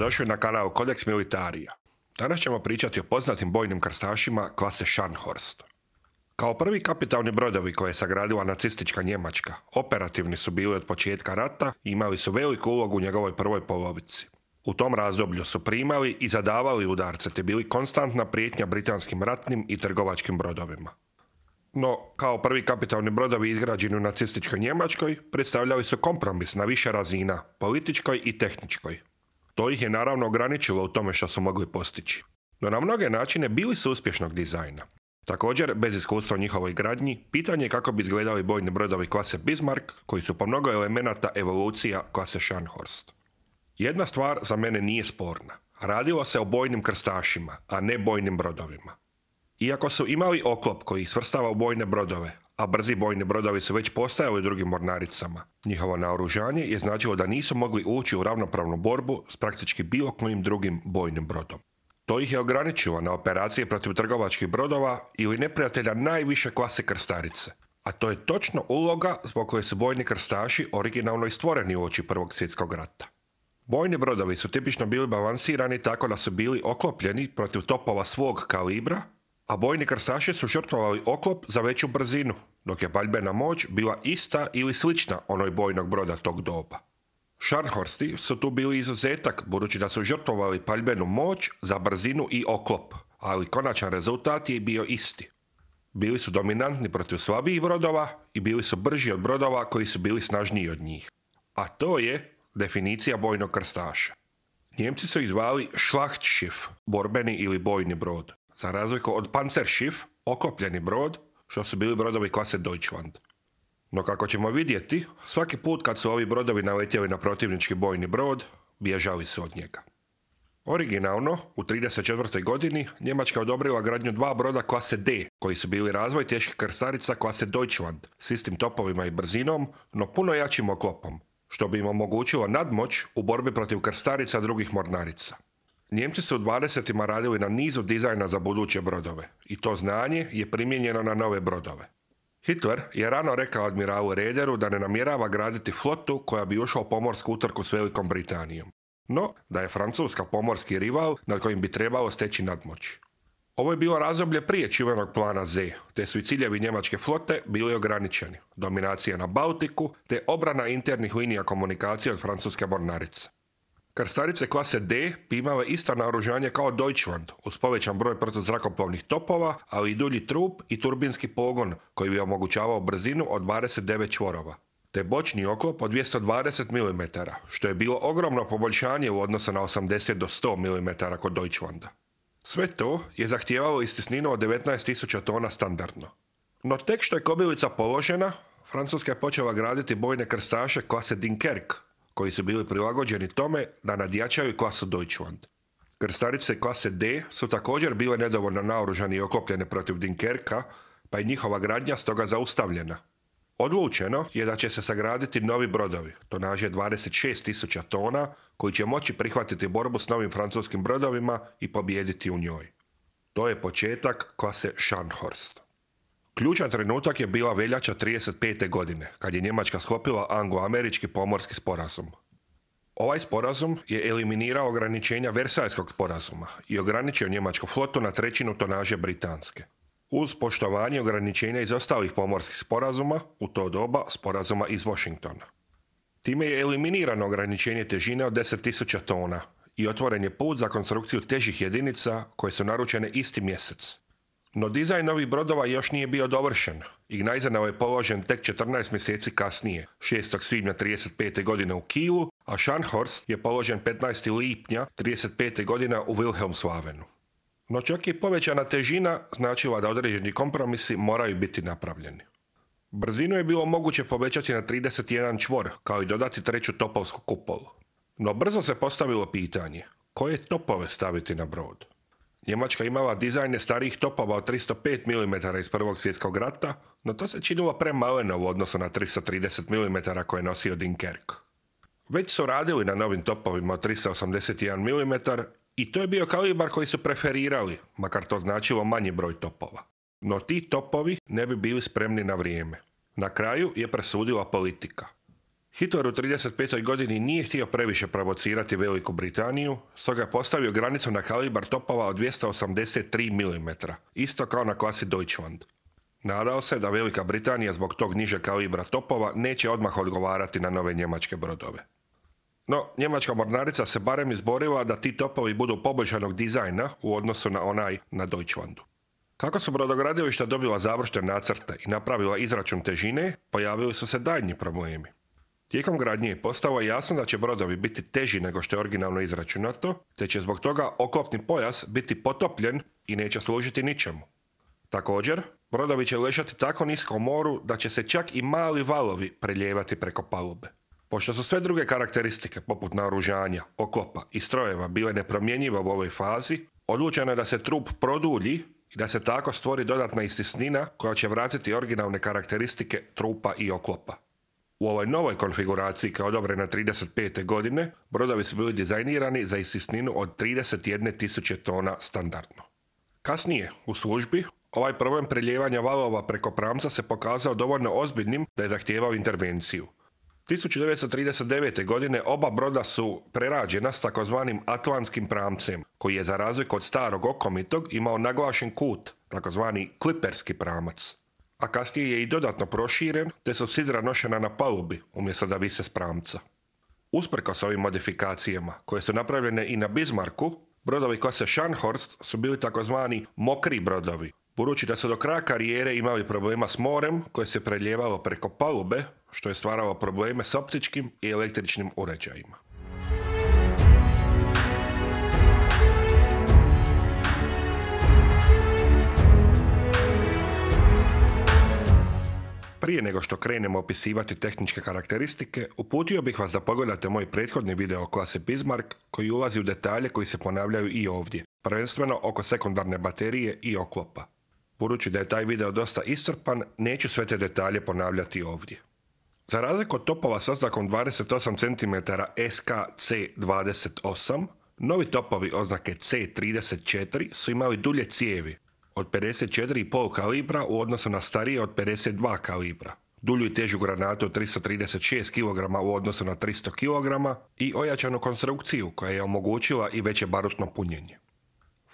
Dobrodošli na kanal Codex Militarija. Danas ćemo pričati o poznatim bojnim krstašima klase Scharnhorst. Kao prvi kapitalni brodovi koje je sagradila nacistička Njemačka, operativni su bili od početka rata i imali su veliku ulogu u njegovoj prvoj polovici. U tom razdoblju su primali i zadavali udarce te bili konstantna prijetnja britanskim ratnim i trgovačkim brodovima. No, kao prvi kapitalni brodovi izgrađeni u nacističkoj Njemačkoj, predstavljali su kompromis na više razina, političkoj i tehničkoj. To ih je naravno ograničilo u tome što su mogli postići. No na mnoge načine bili su uspješnog dizajna. Također, bez iskustva u njihovoj gradnji, pitanje je kako bi izgledali bojni brodovi klase Bismarck, koji su po mnogo elemenata evolucija klase Scharnhorst. Jedna stvar za mene nije sporna. Radilo se o bojnim krstašima, a ne bojnim brodovima. Iako su imali oklop koji ih svrstava u bojne brodove, a brzi bojni brodovi su već postajali u drugim mornaricama, njihovo naoružanje je značilo da nisu mogli ući u ravnopravnu borbu s praktički bilo kojim drugim bojnim brodom. To ih je ograničilo na operacije protiv trgovačkih brodova ili neprijatelja najviše klase krstarice, a to je točno uloga zbog koje su bojni krstaši originalno i stvoreni uoči Prvog svjetskog rata. Bojni brodovi su tipično bili balansirani tako da su bili oklopljeni protiv topova svog kalibra, a bojni krstaši su žrtvovali oklop za veću brzinu, dok je paljbena moć bila ista ili slična onoj bojnog broda tog doba. Scharnhorsti su tu bili izuzetak, budući da su žrtvovali paljbenu moć za brzinu i oklop, ali konačan rezultat je bio isti. Bili su dominantni protiv slabijih brodova i bili su brži od brodova koji su bili snažniji od njih. A to je definicija bojnog krstaša. Njemci su ih zvali Schlachtschiff, borbeni ili bojni brod, za razliku od Panzerschiff, oklopljeni brod, što su bili brodovi klase Deutschland. No kako ćemo vidjeti, svaki put kad su ovi brodovi naletjeli na protivnički bojni brod, bježali su od njega. Originalno, u 1934. godini, Njemačka je odobrila gradnju dva broda klase D, koji su bili razvoj teških krstarica klase Deutschland, s istim topovima i brzinom, no puno jačim oklopom, što bi im omogućilo nadmoć u borbi protiv krstarica drugih mornarica. Njemci su u 20. radili na nizu dizajna za buduće brodove i to znanje je primijenjeno na nove brodove. Hitler je rano rekao admiralu Raederu da ne namjerava graditi flotu koja bi ušla u pomorsku utrku s Velikom Britanijom, no da je Francuska pomorski rival nad kojim bi trebalo steći nadmoć. Ovo je bilo razdoblje prije čuvenog plana Z, te su i ciljevi njemačke flote bili ograničeni, dominacija na Baltiku te obrana internih linija komunikacije od francuske mornarice. Krstarice klase D bi imale isto naoružanje kao Deutschland, uz povećan broj protuzrakoplovnih topova, ali i dulji trup i turbinski pogon koji bi omogućavao brzinu od 29 čvorova, te bočni oklop od 220 mm, što je bilo ogromno poboljšanje u odnosu na 80 do 100 mm kod Deutschlanda. Sve to je zahtijevalo istisninu od 19.000 tona standardno. No tek što je kobilica položena, Francuska je počela graditi bojne krstaše klase Dunkerque, koji su bili prilagođeni tome da nadjačaju klasu Deutschland. Krstarice klase D su također bile nedovoljno naoružani i oklopljene protiv Dunkerka, pa je njihova gradnja stoga zaustavljena. Odlučeno je da će se sagraditi novi brodovi, tonaže 26.000 tona, koji će moći prihvatiti borbu s novim francuskim brodovima i pobijediti u njoj. To je početak klase Scharnhorst. Ključan trenutak je bila veljača 1935. godine, kad je Njemačka sklopila anglo-američki pomorski sporazum. Ovaj sporazum je eliminirao ograničenja Versajskog sporazuma i ograničio njemačku flotu na trećinu tonaže britanske, uz poštovanje ograničenja iz ostalih pomorskih sporazuma, u to doba sporazuma iz Washingtona. Time je eliminirano ograničenje težine od 10.000 tona i otvoren je put za konstrukciju težih jedinica koje su naručene isti mjesec. No dizajn novih brodova još nije bio dovršen i Gneisenau je položen tek 14 mjeseci kasnije, 6. svibnja 1935. godine u Kielu, a Scharnhorst je položen 15. lipnja 1935. godine u Wilhelmshavenu. No čak i povećana težina značila da određeni kompromisi moraju biti napravljeni. Brzinu je bilo moguće povećati na 31 čvor, kao i dodati treću topovsku kupolu. No brzo se postavilo pitanje, koje topove staviti na brod? Njemačka imala dizajne starijih topova od 305 mm iz Prvog svjetskog rata, no to se činilo premaleno u odnosu na 330 mm koje je nosio Dunkerque. Već su radili na novim topovima od 381 mm i to je bio kalibar koji su preferirali, makar to značilo manji broj topova. No ti topovi ne bi bili spremni na vrijeme. Na kraju je presudila politika. Hitler u 1935. godini nije htio previše provocirati Veliku Britaniju, stoga je postavio granicu na kalibar topova od 283 mm, isto kao na klasi Deutschland. Nadao se da Velika Britanija zbog tog nižeg kalibra topova neće odmah odgovarati na nove njemačke brodove. No, njemačka mornarica se barem izborila da ti topovi budu poboljšanog dizajna u odnosu na onaj na Deutschlandu. Kako su brodogradilišta dobila završene nacrte i napravila izračun težine, pojavili su se daljnji problemi. Tijekom gradnje je postalo jasno da će brodovi biti teži nego što je originalno izračunato, te će zbog toga oklopni pojas biti potopljen i neće služiti ničemu. Također, brodovi će ležati tako nisko u moru da će se čak i mali valovi preljevati preko palube. Pošto su sve druge karakteristike, poput naoružanja, oklopa i strojeva, bile nepromjenjive u ovoj fazi, odlučeno je da se trup produlji i da se tako stvori dodatna istisnina koja će vratiti originalne karakteristike trupa i oklopa. U ovoj novoj konfiguraciji, koja je odobrena 1935. godine, brodovi su bili dizajnirani za istisninu od 31.000 tona standardno. Kasnije, u službi, ovaj problem preljevanja valova preko pramca se pokazao dovoljno ozbiljnim da je zahtijevao intervenciju. 1939. godine oba broda su prerađena s takozvanim atlantskim pramcem, koji je za razliku od starog okomitog imao naglašen kut, takozvani kliperski pramac. A kasnije je i dodatno proširen, te su sidra nošena na palubi, umjesto da vise s pramca. Usprkos ovim modifikacijama, koje su napravljene i na Bismarcku, brodovi klase Scharnhorst su bili takozvani mokri brodovi, budući da su do kraja karijere imali problema s morem koje se preljevalo preko palube, što je stvaralo probleme s optičkim i električnim uređajima. Prije nego što krenemo opisivati tehničke karakteristike, uputio bih vas da pogledate moj prethodni video o klasi Bismarck koji ulazi u detalje koji se ponavljaju i ovdje, prvenstveno oko sekundarne baterije i oklopa. Budući da je taj video dosta iscrpan, neću sve te detalje ponavljati ovdje. Za razliku od topova s oznakom 28 cm SKC28, novi topovi oznake C34 su imali dulje cijevi, od 54,5 kalibra u odnosu na starije od 52 kalibra, dulju i težu granatu od 336 kg u odnosu na 300 kg i ojačanu konstrukciju koja je omogućila i veće barutno punjenje.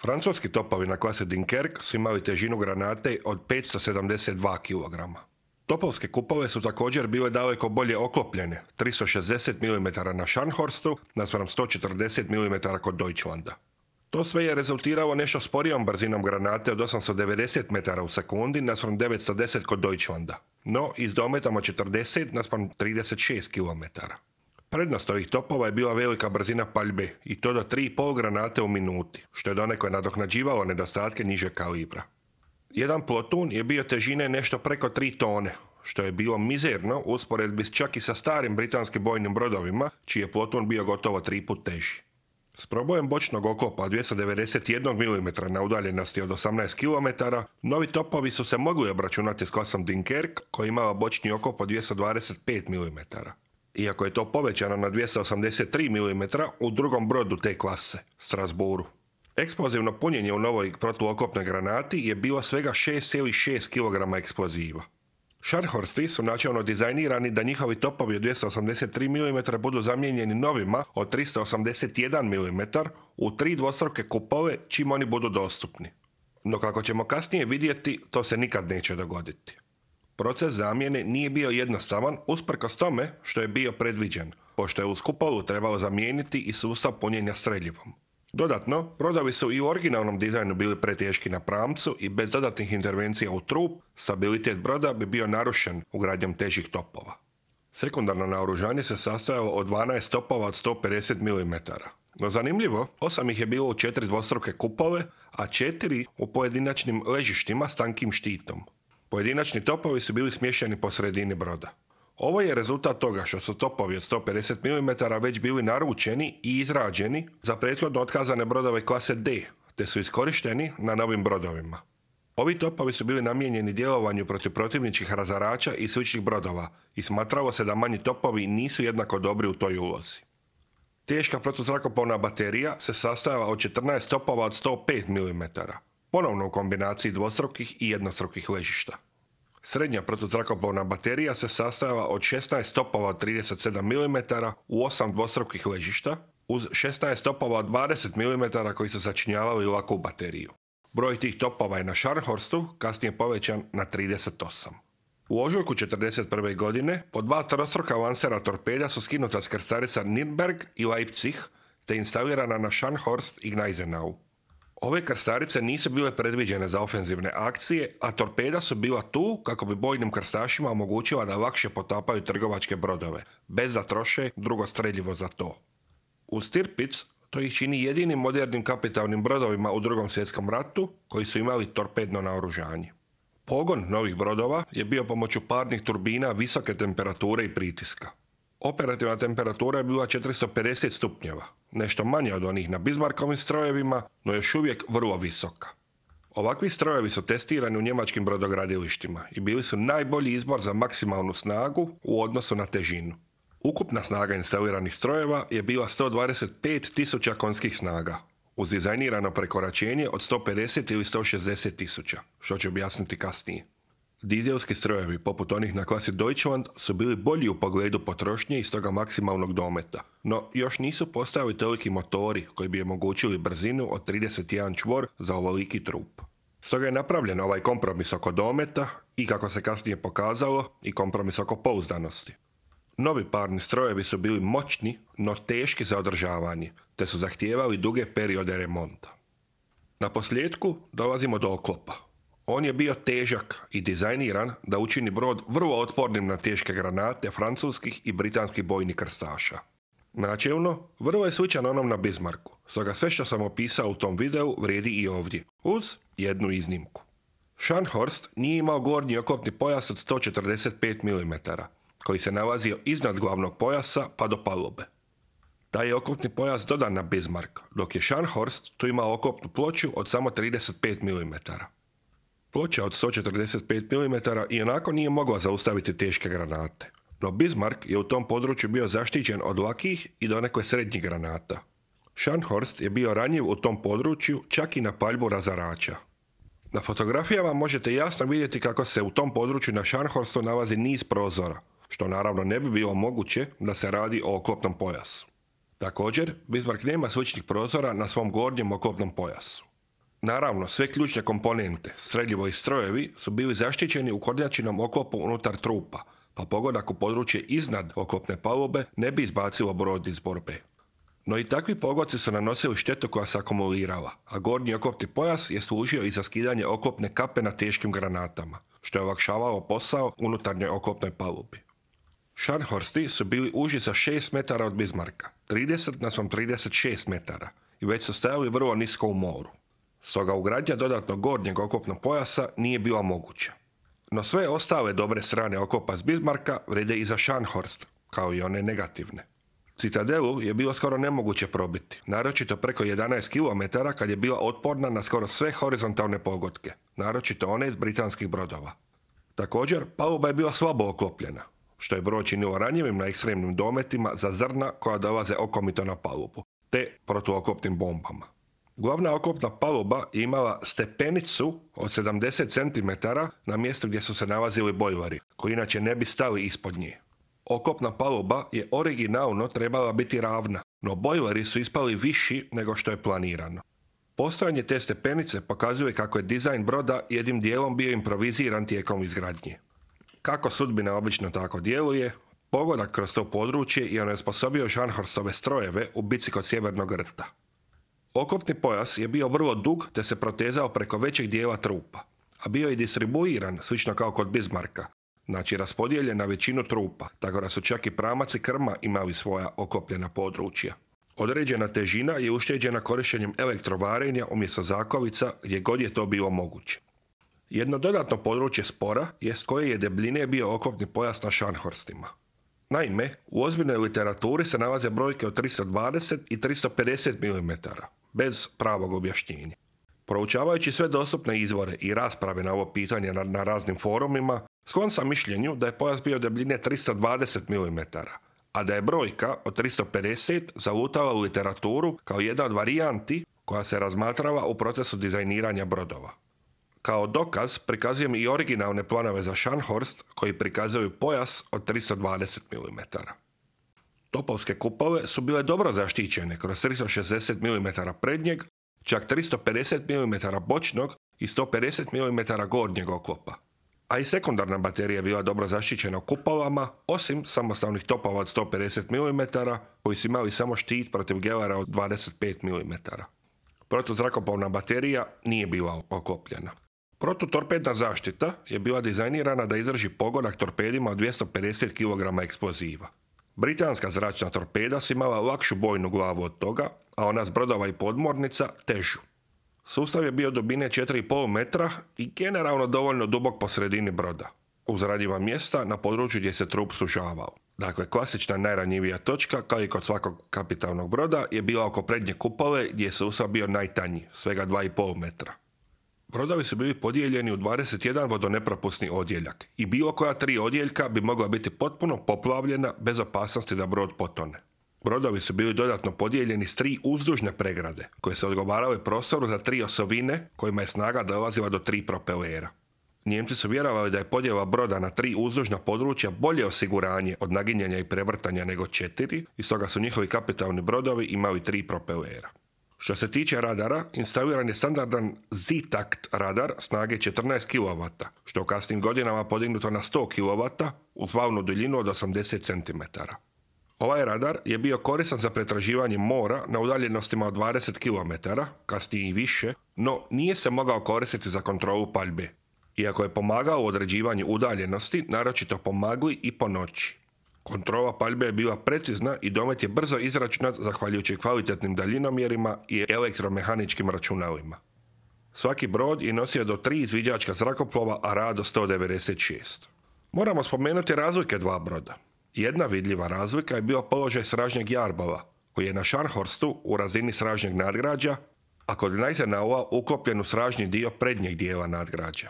Francuski topovi na klasi Dunkerque su imali težinu granate od 572 kg. Topovske kupole su također bile daleko bolje oklopljene, 360 mm na Scharnhorstu naspram 140 mm kod Deutschlanda. To sve je rezultiralo nešto sporijom brzinom granate od 890 metara u sekundi naspram 910 kod Deutschlanda, no i s dometom od 40 naspram 36 km. Prednost ovih topova je bila velika brzina paljbe i to do 3,5 granate u minuti, što je donekle nadoknađivalo nedostatke nižeg kalibra. Jedan plotun je bio težine nešto preko 3 tone, što je bilo mizerno u usporedbi čak i sa starim britanskim bojnim brodovima, čiji je plotun bio gotovo 3 put teži. S probojem bočnog oklopa od 291 mm na udaljenosti od 18 km, novi topovi su se mogli obračunati s klasom Dunkerque, koja je imala bočni oklop od 225 mm. Iako je to povećano na 283 mm u drugom brodu te klase, Strasbourgu. Eksplozivno punjenje u novoj protuoklopnoj granati je bilo svega 6,6 kg eksploziva. Scharnhorsti su načelno dizajnirani da njihovi topovi od 283 mm budu zamijenjeni novima od 381 mm u 3 dvostruke kupole čim oni budu dostupni. No kako ćemo kasnije vidjeti, to se nikad neće dogoditi. Proces zamjene nije bio jednostavan usprkos tome što je bio predviđen, pošto je uz kupolu trebalo zamijeniti i sustav punjenja streljivom. Dodatno, brodovi su i u originalnom dizajnu bili preteški na pramcu i bez dodatnih intervencija u trup, stabilitet broda bi bio narušen ugradnjom težih topova. Sekundarno naoružanje se sastojalo od 12 topova od 150 mm. No zanimljivo, 8 ih je bilo u 4 dvostruke kupole, a 4 u pojedinačnim ležištima s tankim štitom. Pojedinačni topovi su bili smješteni po sredini broda. Ovo je rezultat toga što su topovi od 150 mm već bili naručeni i izrađeni za prethodno otkazane brodove klase D, te su iskorišteni na novim brodovima. Ovi topovi su bili namijenjeni djelovanju protiv protivničkih razarača i sličnih brodova i smatralo se da manji topovi nisu jednako dobri u toj ulozi. Teška protuzrakoplovna baterija se sastojala od 14 topova od 105 mm, ponovno u kombinaciji dvostrukih i jednostrukih ležišta. Srednja protuzrakoplovna baterija se sastojala od 16 topova od 37 mm u 8 dvostrukih ležišta, uz 16 topova od 20 mm koji su sačinjavali laku bateriju. Broj tih topova je na Scharnhorstu kasnije povećan na 38. U ožujku 1941. godine po 2 trostruka lansera torpeda su skinuta s krstarica Nürnberg i Leipzig te instalirana na Scharnhorst i Gneisenau. Ove krstarice nisu bile predviđene za ofenzivne akcije, a torpeda su bila tu kako bi bojnim krstašima omogućila da lakše potapaju trgovačke brodove, bez da troše drugo streljivo za to. Uz Tirpitz to ih čini jedinim modernim kapitalnim brodovima u Drugom svjetskom ratu koji su imali torpedno naoružanje. Pogon novih brodova je bio pomoću parnih turbina visoke temperature i pritiska. Operativna temperatura je bila 450 stupnjeva, nešto manje od onih na Bismarckovim strojevima, no još uvijek vrlo visoka. Ovakvi strojevi su testirani u njemačkim brodogradilištima i bili su najbolji izbor za maksimalnu snagu u odnosu na težinu. Ukupna snaga instaliranih strojeva je bila 125.000 konjskih snaga, uz dizajnirano prekoračenje od 150 ili 160.000, što ću objasniti kasnije. Dizelski strojevi, poput onih na klasi Deutschland, su bili bolji u pogledu potrošnje i stoga maksimalnog dometa, no još nisu postojali toliki motori koji bi omogućili brzinu od 31 čvor za ovoliki trup. Stoga je napravljen ovaj kompromis oko dometa i, kako se kasnije pokazalo, i kompromis oko pouzdanosti. Novi parni strojevi su bili moćni, no teški za održavanje, te su zahtijevali duge periode remonta. Na posljedku dolazimo do oklopa. On je bio težak i dizajniran da učini brod vrlo otpornim na teške granate francuskih i britanskih bojnih krstaša. Načelno, vrlo je sličan onom na Bismarcku, stoga sve što sam opisao u tom videu vrijedi i ovdje, uz jednu iznimku. Scharnhorst nije imao gornji oklopni pojas od 145 mm, koji se nalazio iznad glavnog pojasa pa do palube. Taj je oklopni pojas dodan na Bismarck, dok je Scharnhorst tu imao oklopnu ploču od samo 35 mm. Ploča od 145 mm i onako nije mogla zaustaviti teške granate, no Bismarck je u tom području bio zaštićen od lakih i donekle srednjih granata. Scharnhorst je bio ranjiv u tom području čak i na paljbu razarača. Na fotografijama možete jasno vidjeti kako se u tom području na Scharnhorstu nalazi niz prozora, što naravno ne bi bilo moguće da se radi o oklopnom pojasu. Također, Bismarck nema sličnih prozora na svom gornjem oklopnom pojasu. Naravno, sve ključne komponente, streljivo i strojevi, su bili zaštićeni u kornjačinom oklopu unutar trupa, pa pogodak u područje iznad oklopne palube ne bi izbacilo brod iz borbe. No i takvi pogodci su nanosili štetu koja se akumulirala, a gornji oklopni pojas je služio i za skidanje oklopne kape na teškim granatama, što je olakšavalo posao unutarnjoj oklopnoj palubi. Scharnhorsti su bili uži za 6 metara od Bismarcka, 30:36 metara, i već su stajali vrlo nisko u moru. Stoga ugradnja dodatnog gornjeg oklopnog pojasa nije bila moguća. No sve ostale dobre strane oklopa s Bismarcka vrede i za Scharnhorst, kao i one negativne. Citadelu je bilo skoro nemoguće probiti, naročito preko 11 km kad je bila otporna na skoro sve horizontalne pogodke, naročito one iz britanskih brodova. Također, paluba je bila slabo oklopljena, što je brod činilo ranjivim na ekstremnim dometima za zrna koja dolaze okomito na palubu, te protuoklopnim bombama. Glavna oklopna paluba je imala stepenicu od 70 cm na mjestu gdje su se nalazili bojleri, koji inače ne bi stali ispod nje. Oklopna paluba je originalno trebala biti ravna, no bojleri su ispali viši nego što je planirano. Postojanje te stepenice pokazuje kako je dizajn broda jednim dijelom bio improviziran tijekom izgradnje. Kako sudbina obično tako djeluje, pogodak kroz to područje je onesposobio Scharnhorstove strojeve u bici kod Sjevernog rta. Oklopni pojas je bio vrlo dug te se protezao preko većeg dijela trupa, a bio je distribuiran slično kao kod Bismarcka, znači raspodijeljen na većinu trupa, tako da su čak i pramac i krma imali svoja oklopljena područja. Određena težina je ušteđena korištenjem elektrovarenja umjesto zakovica gdje god je to bilo moguće. Jedno dodatno područje spora jest koje je debljine bio oklopni pojas na Scharnhorstima. Naime, u ozbiljnoj literaturi se nalaze brojke od 320 i 350 mm, bez pravog objašnjenja. Proučavajući sve dostupne izvore i rasprave na ovo pitanje na raznim forumima, sklon sam mišljenju da je pojas bio debljine 320 mm, a da je brojka od 350 zalutala u literaturu kao jedna od varijanti koja se razmatrava u procesu dizajniranja brodova. Kao dokaz prikazujem i originalne planove za Scharnhorst koji prikazuju pojas od 320 mm. Topovske kupole su bile dobro zaštićene kroz 360 mm prednjeg, čak 350 mm bočnog i 150 mm gornjeg oklopa. A i sekundarna baterija je bila dobro zaštićena u kupolama, osim samostalnih topova od 150 mm koji su imali samo štit protiv gelara od 25 mm. Protuzrakoplovna baterija nije bila oklopljena. Protutorpedna zaštita je bila dizajnirana da izdrži pogodak torpedima od 250 kg eksploziva. Britanska zračna torpeda su imala lakšu bojnu glavu od toga, a ona s brodova i podmornica težu. Sustav je bio dubine 4,5 metra i generalno dovoljno dubok po sredini broda, uz ranjiva mjesta na području gdje se trup sužavao. Dakle, klasična najranjivija točka, kao i kod svakog kapitalnog broda, je bila oko prednje kupole gdje je sustav bio najtanji, svega 2,5 metra. Brodovi su bili podijeljeni u 21 vodonepropusni odjeljak i bilo koja 3 odjeljka bi mogla biti potpuno poplavljena bez opasnosti da brod potone. Brodovi su bili dodatno podijeljeni s 3 uzdužne pregrade, koje se odgovarale prostoru za 3 osovine kojima je snaga dolazila do 3 propelera. Nijemci su vjerovali da je podjela broda na 3 uzdužna područja bolje osiguranje od naginjanja i prevrtanja nego 4, i stoga su njihovi kapitalni brodovi imali 3 propelera. Što se tiče radara, instaliran je standardan Z-takt radar snage 14 kW, što u kasnim godinama podignuto na 100 kW uz valnu duljinu od 80 cm. Ovaj radar je bio koristan za pretraživanje mora na udaljenostima od 20 km, kasnije i više, no nije se mogao koristiti za kontrolu paljbe, iako je pomagao u određivanju udaljenosti, naročito po magli i po noći. Kontrola paljbe je bila precizna i domet je brzo izračunat zahvaljujući kvalitetnim daljinomjerima i elektromehaničkim računalima. Svaki brod je nosio do 3 izviđačka zrakoplova, a rado 196. Moramo spomenuti razlike dva broda. Jedna vidljiva razlika je bio položaj sražnjeg jarbola, koji je na Scharnhorstu u razini sražnjeg nadgrađa, a kod Gneisenaua uklopljen u sražnji dio prednjeg dijela nadgrađa.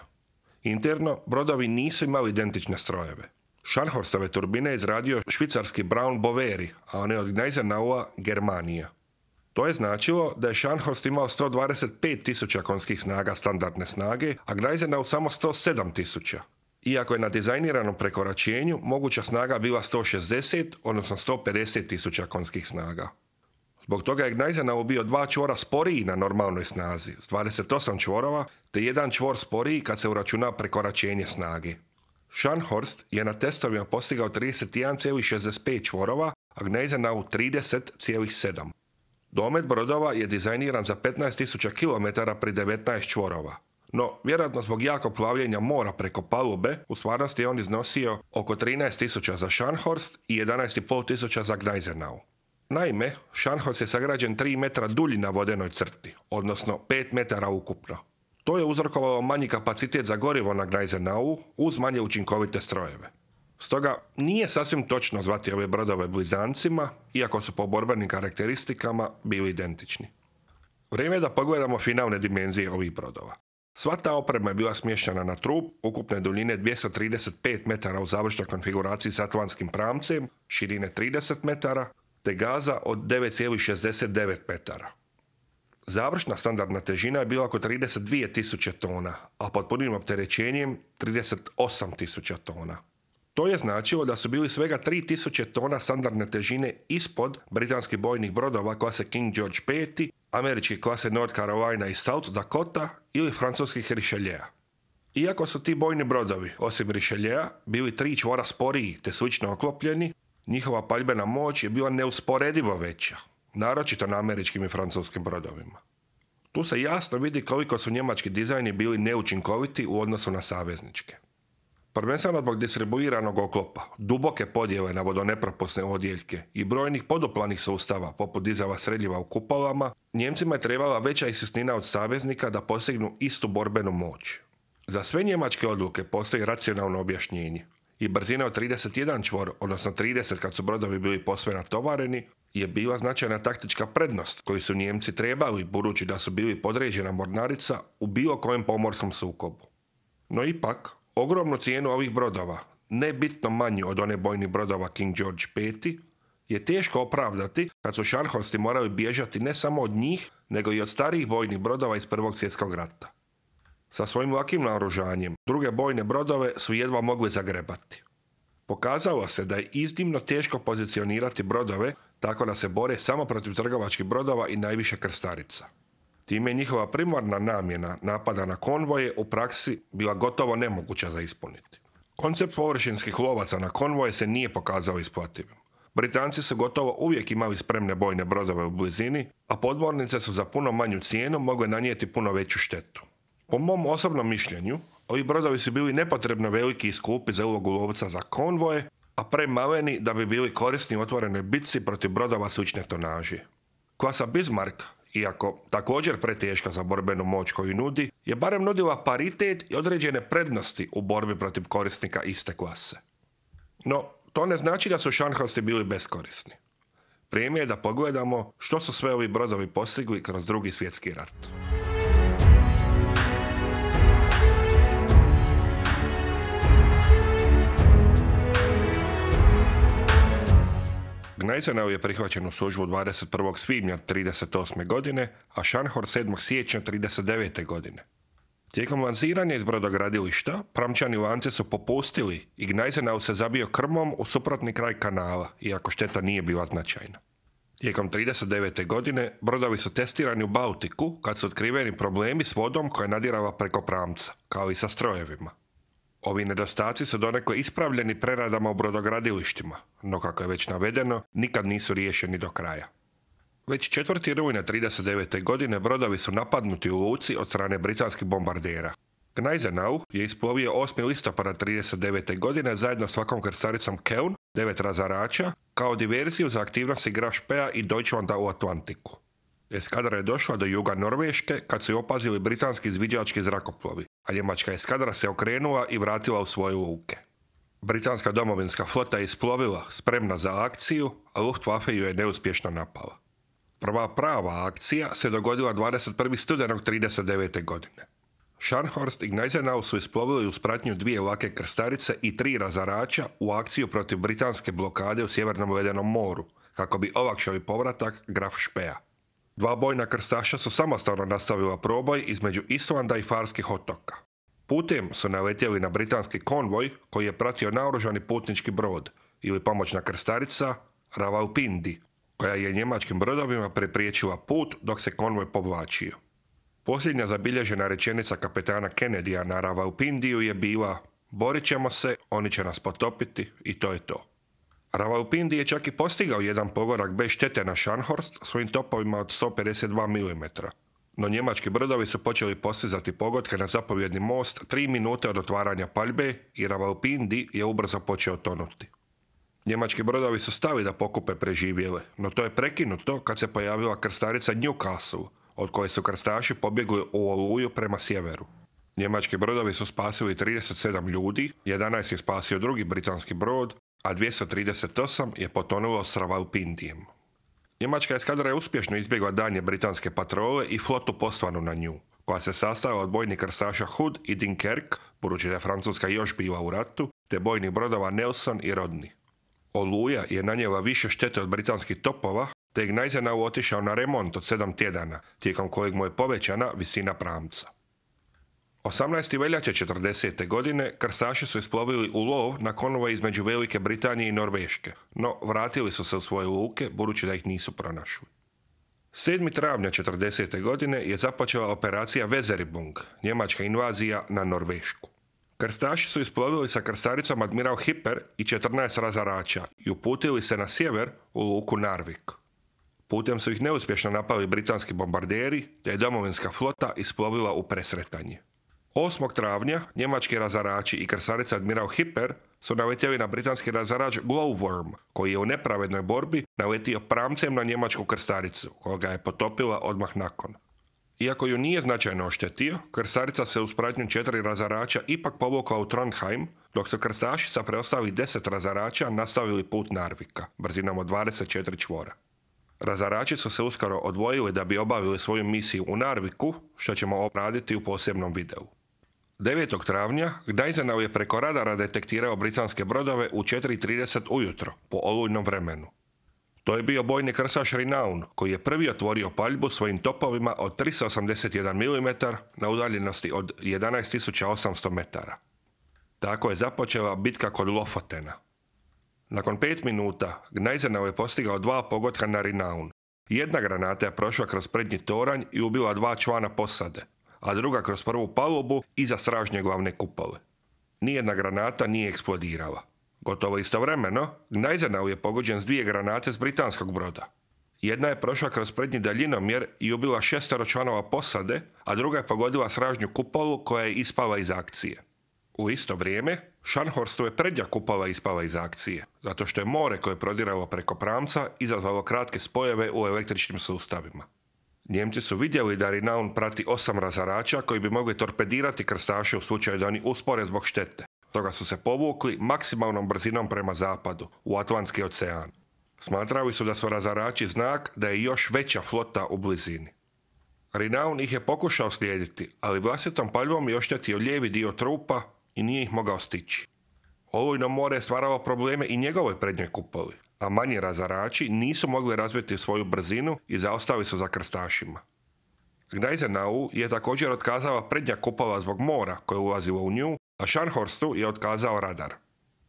Interno, brodovi nisu imali identične strojeve. Scharnhorstove turbine je izradio švicarski Braun Boveri, a one od Gneisenaua Germanija. To je značilo da je Scharnhorst imao 125.000 konjskih snaga standardne snage, a Gneisenau samo 107.000. Iako je na dizajniranom prekoračenju moguća snaga bila 160, odnosno 150.000 konjskih snaga. Zbog toga je Gneisenau bio 2 čvora sporiji na normalnoj snazi, s 28 čvorova, te 1 čvor sporiji kad se uračuna prekoračenje snage. Scharnhorst je na testovima postigao 31,65 čvorova, a Gneisenau 30,7. Domet brodova je dizajniran za 15.000 km pri 19 čvorova. No, vjerojatno zbog jakog plavljenja mora preko palube, u stvarnosti je on iznosio oko 13.000 za Scharnhorst i 11.500 za Gneisenau. Naime, Scharnhorst je sagrađen 3 metra dulji na vodenoj crti, odnosno 5 metara ukupno. To je uzrokovalo manji kapacitet za gorivo na Gneisenau uz manje učinkovite strojeve. Stoga nije sasvim točno zvati ove brodove blizancima, iako su po borbenim karakteristikama bili identični. Vrijeme je da pogledamo finalne dimenzije ovih brodova. Sva ta oprema je bila smještena na trup ukupne duljine 235 metara u završnoj konfiguraciji s atlantskim pramcem, širine 30 metara, te gaza od 9,69 metara. Završna standardna težina je bila oko 32.000 tona, a pod punim opterećenjem 38.000 tona. To je značilo da su bili svega 3.000 tona standardne težine ispod britanskih bojnih brodova klase King George V, američke klase North Carolina i South Dakota ili francuskih Richelieu. Iako su ti bojni brodovi, osim Richelieu, bili 3 čvora sporiji te slično oklopljeni, njihova paljbena moć je bila neusporedivo veća, naročito na američkim i francuskim brodovima. Tu se jasno vidi koliko su njemački dizajni bili neučinkoviti u odnosu na savezničke. Prvenstveno zbog distribuiranog oklopa, duboke podjele na vodonepropusne odjeljke i brojnih poduplanih sustava poput dizela sredljiva u kupolama, Njemcima je trebala veća isisnina od saveznika da postignu istu borbenu moć. Za sve njemačke odluke postoji racionalno objašnjenje i brzina od 31 čvor, odnosno 30 kad su brodovi bili posve natovareni, je bila značajna taktička prednost koju su Njemci trebali, budući da su bili podređena mornarica u bilo kojem pomorskom sukobu. No ipak, ogromnu cijenu ovih brodova, nebitno manju od one bojnih brodova King George V, je teško opravdati kad su Scharnhorsti morali bježati ne samo od njih, nego i od starijih bojnih brodova iz Prvog svjetskog rata. Sa svojim lakim naoružanjem, druge bojne brodove su jedva mogli zagrebati. Pokazalo se da je iznimno teško pozicionirati brodove tako da se bore samo protiv trgovačkih brodova i najviše krstarica. Time je njihova primarna namjena napada na konvoje u praksi bila gotovo nemoguća za ispuniti. Koncept površinskih lovaca na konvoje se nije pokazao isplativim. Britanci su gotovo uvijek imali spremne bojne brodove u blizini, a podmornice su za puno manju cijenu mogle nanijeti puno veću štetu. Po mom osobnom mišljenju, ovi brodovi su bili nepotrebno veliki i skupi za ulogu lovca za konvoje, a premaleni da bi bili korisni u otvorenoj bitci protiv brodova slične tonaže. Klasa Bismarck, iako također preteška za borbenu moć koju nudi, je barem nudila paritet i određene prednosti u borbi protiv korisnika iste klase. No, to ne znači da su Scharnhorsti bili beskorisni. Vrijeme je da pogledamo što su sve ovi brodovi postigli kroz Drugi svjetski rat. Gneisenau je prihvaćen u službu 21. svibnja 1938. godine, a Scharnhorst 7. siječnja 1939. godine. Tijekom lansiranja iz brodogradilišta, pramčani lanci su popustili i Gneisenau se zabio krmom u suprotni kraj kanala, iako šteta nije bila značajna. Tijekom 1939. godine brodovi su testirani u Baltiku kad su otkriveni problemi s vodom koja je nadirala preko pramca, kao i sa strojevima. Ovi nedostaci su donekle ispravljeni preradama u brodogradilištima, no kako je već navedeno, nikad nisu riješeni do kraja. Već 4. rujna 1939. godine brodovi su napadnuti u luci od strane britanskih bombardera. Gneisenau je isplovio 8. listopada 1939. godine zajedno s vlakom krstaricom Keln, 9 razarača, kao diverziju za aktivnosti Graf Spee i Deutschlanda u Atlantiku. Eskadra je došla do juga Norveške kad su je opazili britanski izviđački zrakoplovi, a njemačka eskadra se okrenula i vratila u svoje luke. Britanska domovinska flota je isplovila, spremna za akciju, a Luftwaffe ju je neuspješno napala. Prva prava akcija se dogodila 21. studenog 1939. godine. Scharnhorst i Gneisenau su isplovili uz pratnju 2 lake krstarice i 3 razarača u akciju protiv britanske blokade u Sjevernom ledenom moru, kako bi olakšali povratak Graf Spee. 2 bojna krstaša su samostalno nastavila proboj između Islanda i Farskih otoka. Putem su naletjeli na britanski konvoj koji je pratio naoružani putnički brod ili pomoćna krstarica Rawalpindi, koja je njemačkim brodovima prepriječila put dok se konvoj povlačio. Posljednja zabilježena rečenica kapetana Kennedya na Rawalpindiju je bila: "Borit ćemo se, oni će nas potopiti i to je to." Rawalpindi je čak i postigao jedan pogodak bez štete na Scharnhorst svojim topovima od 152 mm. No njemački brodovi su počeli postizati pogodke na zapovjedni most 3 minute od otvaranja paljbe i Rawalpindi je ubrzo počeo tonuti. Njemački brodovi su stali da pokupe preživjele, no to je prekinuto kad se pojavila krstarica Newcastle, od koje su krstaši pobjegli u oluju prema sjeveru. Njemački brodovi su spasili 37 ljudi, 11 je spasio drugi britanski brod, a 238 je potonulo s Rawalpindijem. Njemačka eskadra je uspješno izbjegla daljnje britanske patrole i flotu poslanu na nju, koja se sastojala od bojnih krstaša Hood i Dunkerque, budući da je Francuska još bila u ratu, te bojnih brodova Nelson i Rodney. Oluja je nanijela više štete od britanskih topova, te je Gneisenau otišao na remont od 7 tjedana, tijekom kojeg mu je povećana visina pramca. 18. veljače 1940. godine krstaši su isplovili u lov na konvoj između Velike Britanije i Norveške, no vratili su se u svoje luke budući da ih nisu pronašli. 7. travnja 1940. godine je započela operacija Weserübung, njemačka invazija na Norvešku. Krstaši su isplovili sa krstaricom Admiral Hipper i 14 razarača i uputili se na sjever u luku Narvik. Putem su ih neuspješno napali britanski bombarderi, te je domovinska flota isplovila u presretanje. 8. travnja njemački razarači i krstarica Admiral Hipper su naletjeli na britanski razarač Glowworm, koji je u nepravednoj borbi naletio pramcem na njemačku krstaricu, koja ga je potopila odmah nakon. Iako ju nije značajno oštetio, krstarica se uz pratnju 4 razarača ipak povukla u Trondheim, dok su krstaši sa preostalih 10 razarača nastavili put Narvika, brzinom od 24 čvora. Razarači su se uskoro odvojili da bi obavili svoju misiju u Narviku, što ćemo obraditi u posebnom videu. 9. travnja Gneisenau je preko radara detektirao britanske brodove u 4:30 ujutro po olujnom vremenu. To je bio bojni krstaš Renown, koji je prvi otvorio paljbu svojim topovima od 381 mm na udaljenosti od 11.800 metara. Tako je započela bitka kod Lofotena. Nakon 5 minuta, Gneisenau je postigao 2 pogotka na Renown. Jedna granata je prošla kroz prednji toranj i ubila 2 člana posade, a druga kroz prvu palubu iza stražnje glavne kupole. Nijedna granata nije eksplodirala. Gotovo istovremeno, Gneisenau je pogođen s 2 granate s britanskog broda. Jedna je prošla kroz prednji daljinomjer i ubila 6 članova posade, a druga je pogodila stražnju kupolu koja je ispala iz akcije. U isto vrijeme, Scharnhorstu je prednja kupola ispala iz akcije, zato što je more koje je prodiralo preko pramca izazvalo kratke spojeve u električnim sustavima. Njemci su vidjeli da Renown prati 8 razarača koji bi mogli torpedirati krstaše u slučaju da oni uspore zbog štete. Toga su se povukli maksimalnom brzinom prema zapadu, u Atlantski ocean. Smatrali su da su razarači znak da je još veća flota u blizini. Renown ih je pokušao slijediti, ali vlastitom paljbom je oštetio lijevi dio trupa i nije ih mogao stići. Olujno more je stvaralo probleme i njegovoj prednjoj kupoli, a manji razarači nisu mogli razviti svoju brzinu i zaostali su za krstašima. Gneisenau je također otkazala prednja kupola zbog mora koje je ulazilo u nju, a Scharnhorstu je otkazao radar.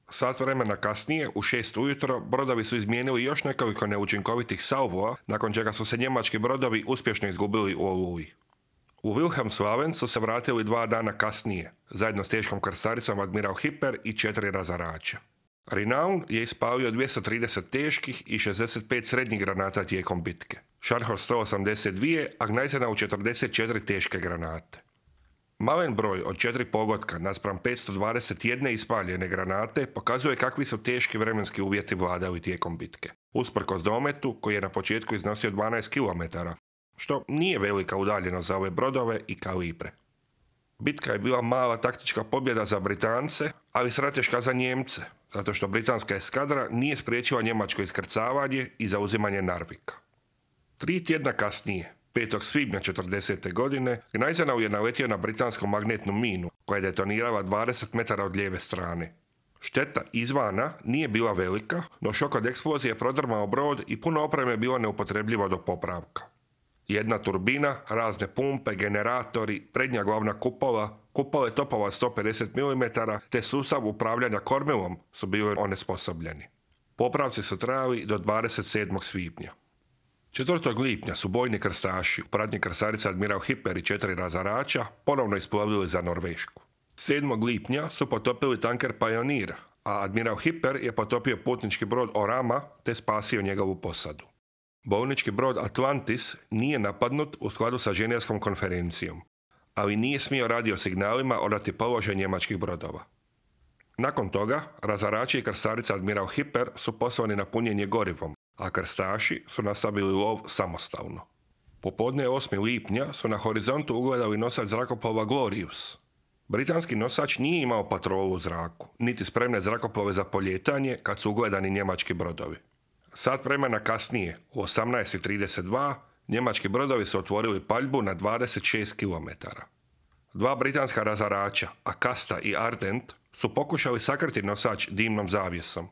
Sat vremena kasnije, u 6 ujutro, brodovi su izmijenili još nekoliko neučinkovitih salvova, nakon čega su se njemački brodovi uspješno izgubili u Oluji. U Wilhelmshaven su se vratili 2 dana kasnije, zajedno s teškom krstaricom Admiral Hipper i 4 razarača. Renown je ispalio 230 teških i 65 srednjih granata tijekom bitke. Scharnhorst 182, a Gneisenau 44 teške granate. Malen broj od 4 pogotka naspram 521 ispaljene granate pokazuje kakvi su teški vremenski uvjeti vladali tijekom bitke, usprkos dometu koji je na početku iznosio 12 km, što nije velika udaljenost za ove brodove i kalibre. Bitka je bila mala taktička pobjeda za Britance, ali strateška za Njemce, zato što britanska eskadra nije spriječila njemačko iskrcavanje i zauzimanje Narvika. 3 tjedna kasnije, 5. svibnja 40. godine, Gneisenau je naletio na britansku magnetnu minu, koja je detonirala 20 metara od lijeve strane. Šteta izvana nije bila velika, no šok od eksplozije je prodrmao brod i puno opreme je bilo neupotrebljivo do popravka. Jedna turbina, razne pumpe, generatori, prednja glavna kupola, kupole topova 150 mm te sustav upravljanja kormilom su bili onesposobljeni. Popravci su trajali do 27. svibnja. 4. lipnja su bojni krstaši, u pratnji krstarice Admiral Hipper i 4 razarača, ponovno isplovili za Norvešku. 7. lipnja su potopili tanker Pioneer, a Admiral Hipper je potopio putnički brod Orama te spasio njegovu posadu. Bojnički brod Atlantis nije napadnut u skladu sa Ženevskom konferencijom, ali nije smio radio signalima odati položaj njemačkih brodova. Nakon toga, razarači i krstarica Admiral Hipper su poslani na punjenje gorivom, a krstaši su nastavili lov samostalno. Popodne 8. lipnja su na horizontu ugledali nosač zrakoplova Glorious. Britanski nosač nije imao patrolu u zraku, niti spremne zrakoplove za poljetanje kad su ugledani njemački brodovi. Sat vremena kasnije, u 18.32, njemački brodovi su otvorili paljbu na 26 km. 2 britanska razarača, Acasta i Ardent, su pokušali sakriti nosač dimnom zavjesom.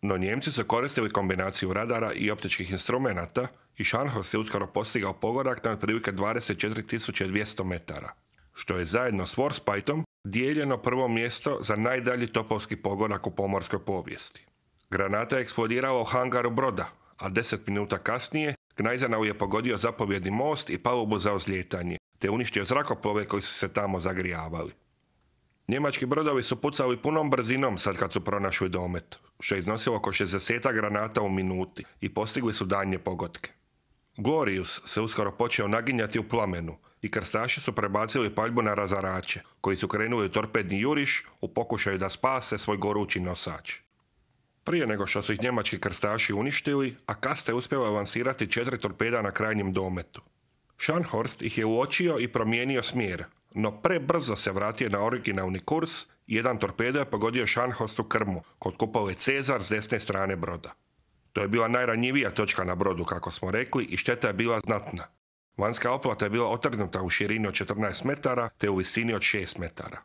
No Njemci su koristili kombinaciju radara i optičkih instrumenata i Scharnhorst je uskoro postigao pogodak na otprilike 24.200 metara, što je zajedno s Warspiteom dijeljeno prvo mjesto za najdalji topovski pogodak u pomorskoj povijesti. Granata je eksplodirala u hangaru broda, a 10 minuta kasnije Gneisenau je pogodio zapovjedni most i palubu za uzlijetanje, te uništio zrakoplove koji su se tamo zagrijavali. Njemački brodovi su pucali punom brzinom sad kad su pronašli domet, što je iznosilo oko 60 granata u minuti i postigli su daljnje pogodke. Glorious se uskoro počeo naginjati u plamenu i krstaši su prebacili paljbu na razarače, koji su krenuli u torpedni juriš u pokušaju da spase svoj gorući nosač. Prije nego što su ih njemački krstaši uništili, Acasta je uspjela lansirati 4 torpeda na krajnjem dometu. Scharnhorst ih je uočio i promijenio smjer, no prebrzo se vratio na originalni kurs i jedan torpedo je pogodio Scharnhorstu krmu kod kupole Cezar s desne strane broda. To je bila najranjivija točka na brodu, kako smo rekli, i šteta je bila znatna. Vanjska oplata je bila otrgnuta u širini od 14 metara te u visini od 6 metara.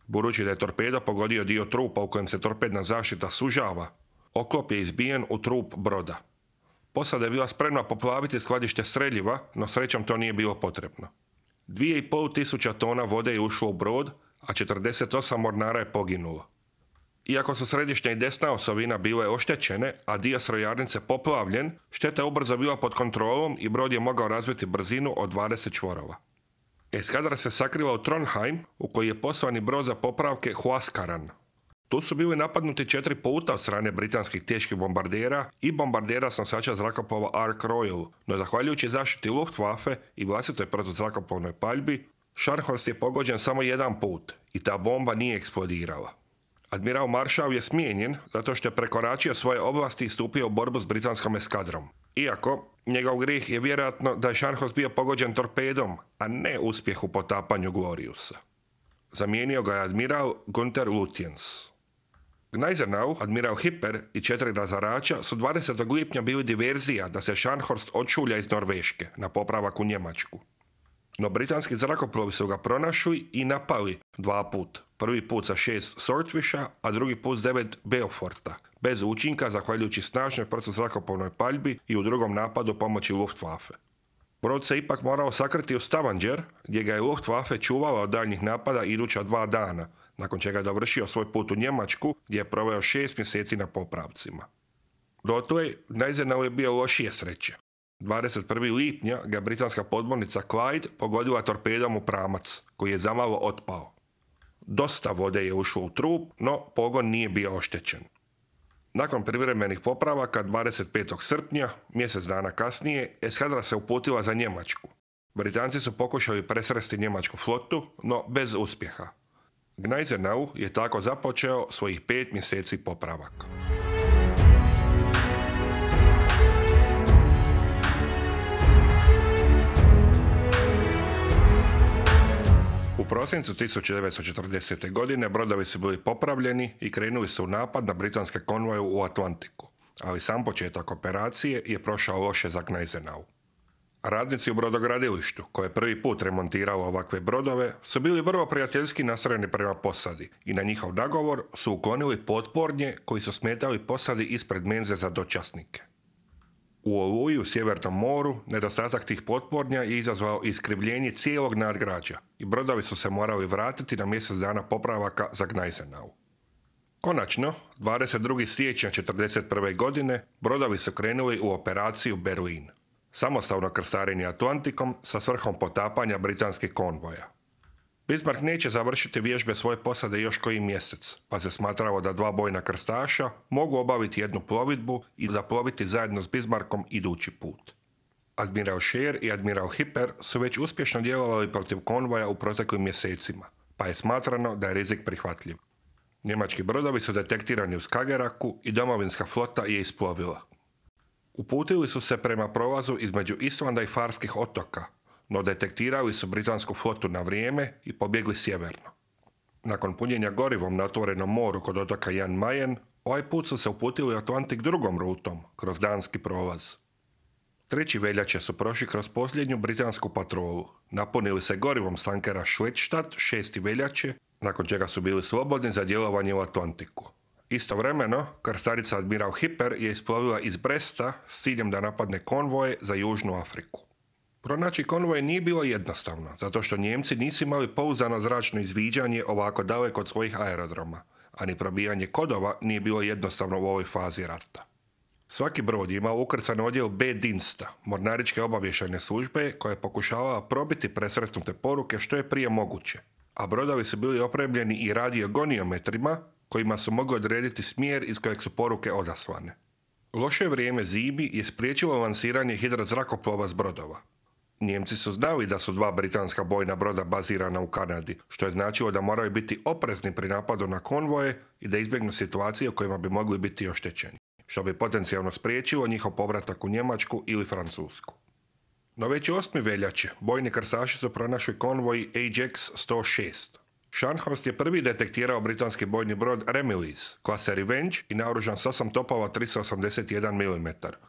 Budući da je torpedo pogodio dio trupa u kojem se torpedna zaštita sužava, oklop je izbijen u trup broda. Posada je bila spremna poplaviti skladište streljiva, no srećom to nije bilo potrebno. 2500 tona vode je ušlo u brod, a 48 mornara je poginulo. Iako su središnja i desna osovina bile oštećene, a dio strojarnice poplavljen, šteta je ubrzo bila pod kontrolom i brod je mogao razviti brzinu od 20 čvorova. Eskadra se sakrila u Trondheim, u koji je poslani brod za popravke Huascaran. Tu su bili napadnuti 4 puta od strane britanskih teških bombardera i bombardera s nosača zrakoplova Ark Royal, no zahvaljujući zaštiti Luftwaffe i vlastitoj protuzrakoplovnoj paljbi, Scharnhorst je pogođen samo jedan put i ta bomba nije eksplodirala. Admiral Marshall je smijenjen zato što je prekoračio svoje ovlasti i stupio u borbu s britanskom eskadrom. Iako, njegov grijeh je vjerojatno da je Scharnhorst bio pogođen torpedom, a ne uspjeh u potapanju Gloriusa. Zamijenio ga je admiral Gunther Lutyens. Gneisenau, admiral Hipper i 4 razarača su 20. lipnja bili diverzija da se Scharnhorst odšulja iz Norveške na popravak u Njemačku. No britanski zrakoplovi su ga pronašli i napali 2 put. Prvi put sa 6 Swordfisha, a drugi put s 9 Beauforta, bez učinka zahvaljujući snažnoj protuzrakoplovnoj paljbi i u drugom napadu pomoći Luftwaffe. Brod se ipak morao sakriti u Stavanger, gdje ga je Luftwaffe čuvala od daljnjih napada iduća 2 dana, nakon čega je dovršio svoj put u Njemačku, gdje je proveo 6 mjeseci na popravcima. Dotle, Gneisenau je bio lošije sreće. 21. lipnja ga britanska podmornica Clyde pogodila torpedom u pramac, koji je zamalo otpao. Dosta vode je ušlo u trup, no pogon nije bio oštećen. Nakon privremenih popravaka 25. srpnja, mjesec dana kasnije, eskadra se uputila za Njemačku. Britanci su pokušali presresti njemačku flotu, no bez uspjeha. Gneisenau je tako započeo svojih 5 mjeseci popravaka. U prosincu 1940. godine brodovi su bili popravljeni i krenuli su u napad na britanske konvoje u Atlantiku, ali sam početak operacije je prošao loše za Gneisenau. Radnici u brodogradilištu, koje je prvi put remontiralo ovakve brodove, su bili vrlo prijateljski nastrojeni prema posadi i na njihov nagovor su uklonili potpornje koji su smetali posadi ispred menze za dočasnike. U Oluji u Sjevernom moru nedostatak tih potpornja je izazvao iskrivljenje cijelog nadgrađa i brodovi su se morali vratiti na mjesec dana popravaka za Gneisenau. Konačno, 22. siječnja 1941. godine brodovi su krenuli u operaciju Berlin, samostalno krstarenje Atlantikom sa svrhom potapanja britanskih konvoja. Bismarck neće završiti vježbe svoje posade još koji mjesec, pa se smatralo da 2 bojna krstaša mogu obaviti jednu plovidbu i zaploviti zajedno s Bismarckom idući put. Admiral Scheer i admiral Hipper su već uspješno djelovali protiv konvoja u proteklim mjesecima, pa je smatrano da je rizik prihvatljiv. Njemački brodovi su detektirani u Skageraku i domovinska flota je isplovila. Uputili su se prema prolazu između Islanda i Farskih otoka, no detektirali su britansku flotu na vrijeme i pobjegli sjeverno. Nakon punjenja gorivom na otvorenom moru kod otoka Jan Mayen, ovaj put su se uputili u Atlantik drugom rutom, kroz danski prolaz. 3. veljače su prošli kroz posljednju britansku patrolu, napunili se gorivom s tankera Schlettstadt 6. veljače, nakon čega su bili slobodni za djelovanje u Atlantiku. Istovremeno, krstarica admiral Hipper je isplovila iz Bresta s ciljem da napadne konvoje za Južnu Afriku. Pronaći konvoje nije bilo jednostavno, zato što Njemci nisu imali pouzdano zračno izviđanje ovako daleko od svojih aerodroma, a ni probijanje kodova nije bilo jednostavno u ovoj fazi rata. Svaki brod je imao ukrcan odjel B-Diensta, mornaričke obavještajne službe, koja je pokušavala probiti presretnute poruke što je prije moguće, a brodovi su bili opremljeni i radiogoniometrima, kojima su mogli odrediti smjer iz kojeg su poruke odaslane. Loše vrijeme zimi je spriječilo lansiranje hidrozrakoplova s brodova. Njemci su znali da su 2 britanska bojna broda bazirana u Kanadi, što je značilo da moraju biti oprezni pri napadu na konvoje i da izbjegnu situacije u kojima bi mogli biti oštećeni, što bi potencijalno spriječilo njihov povratak u Njemačku ili Francusku. No već 8. veljače bojni krstaši su pronašli konvoj Ajax 106. Scharnhorst je prvi detektirao britanski bojni brod Ramillies, klase Revenge i naoružan s 8 topova 381 mm,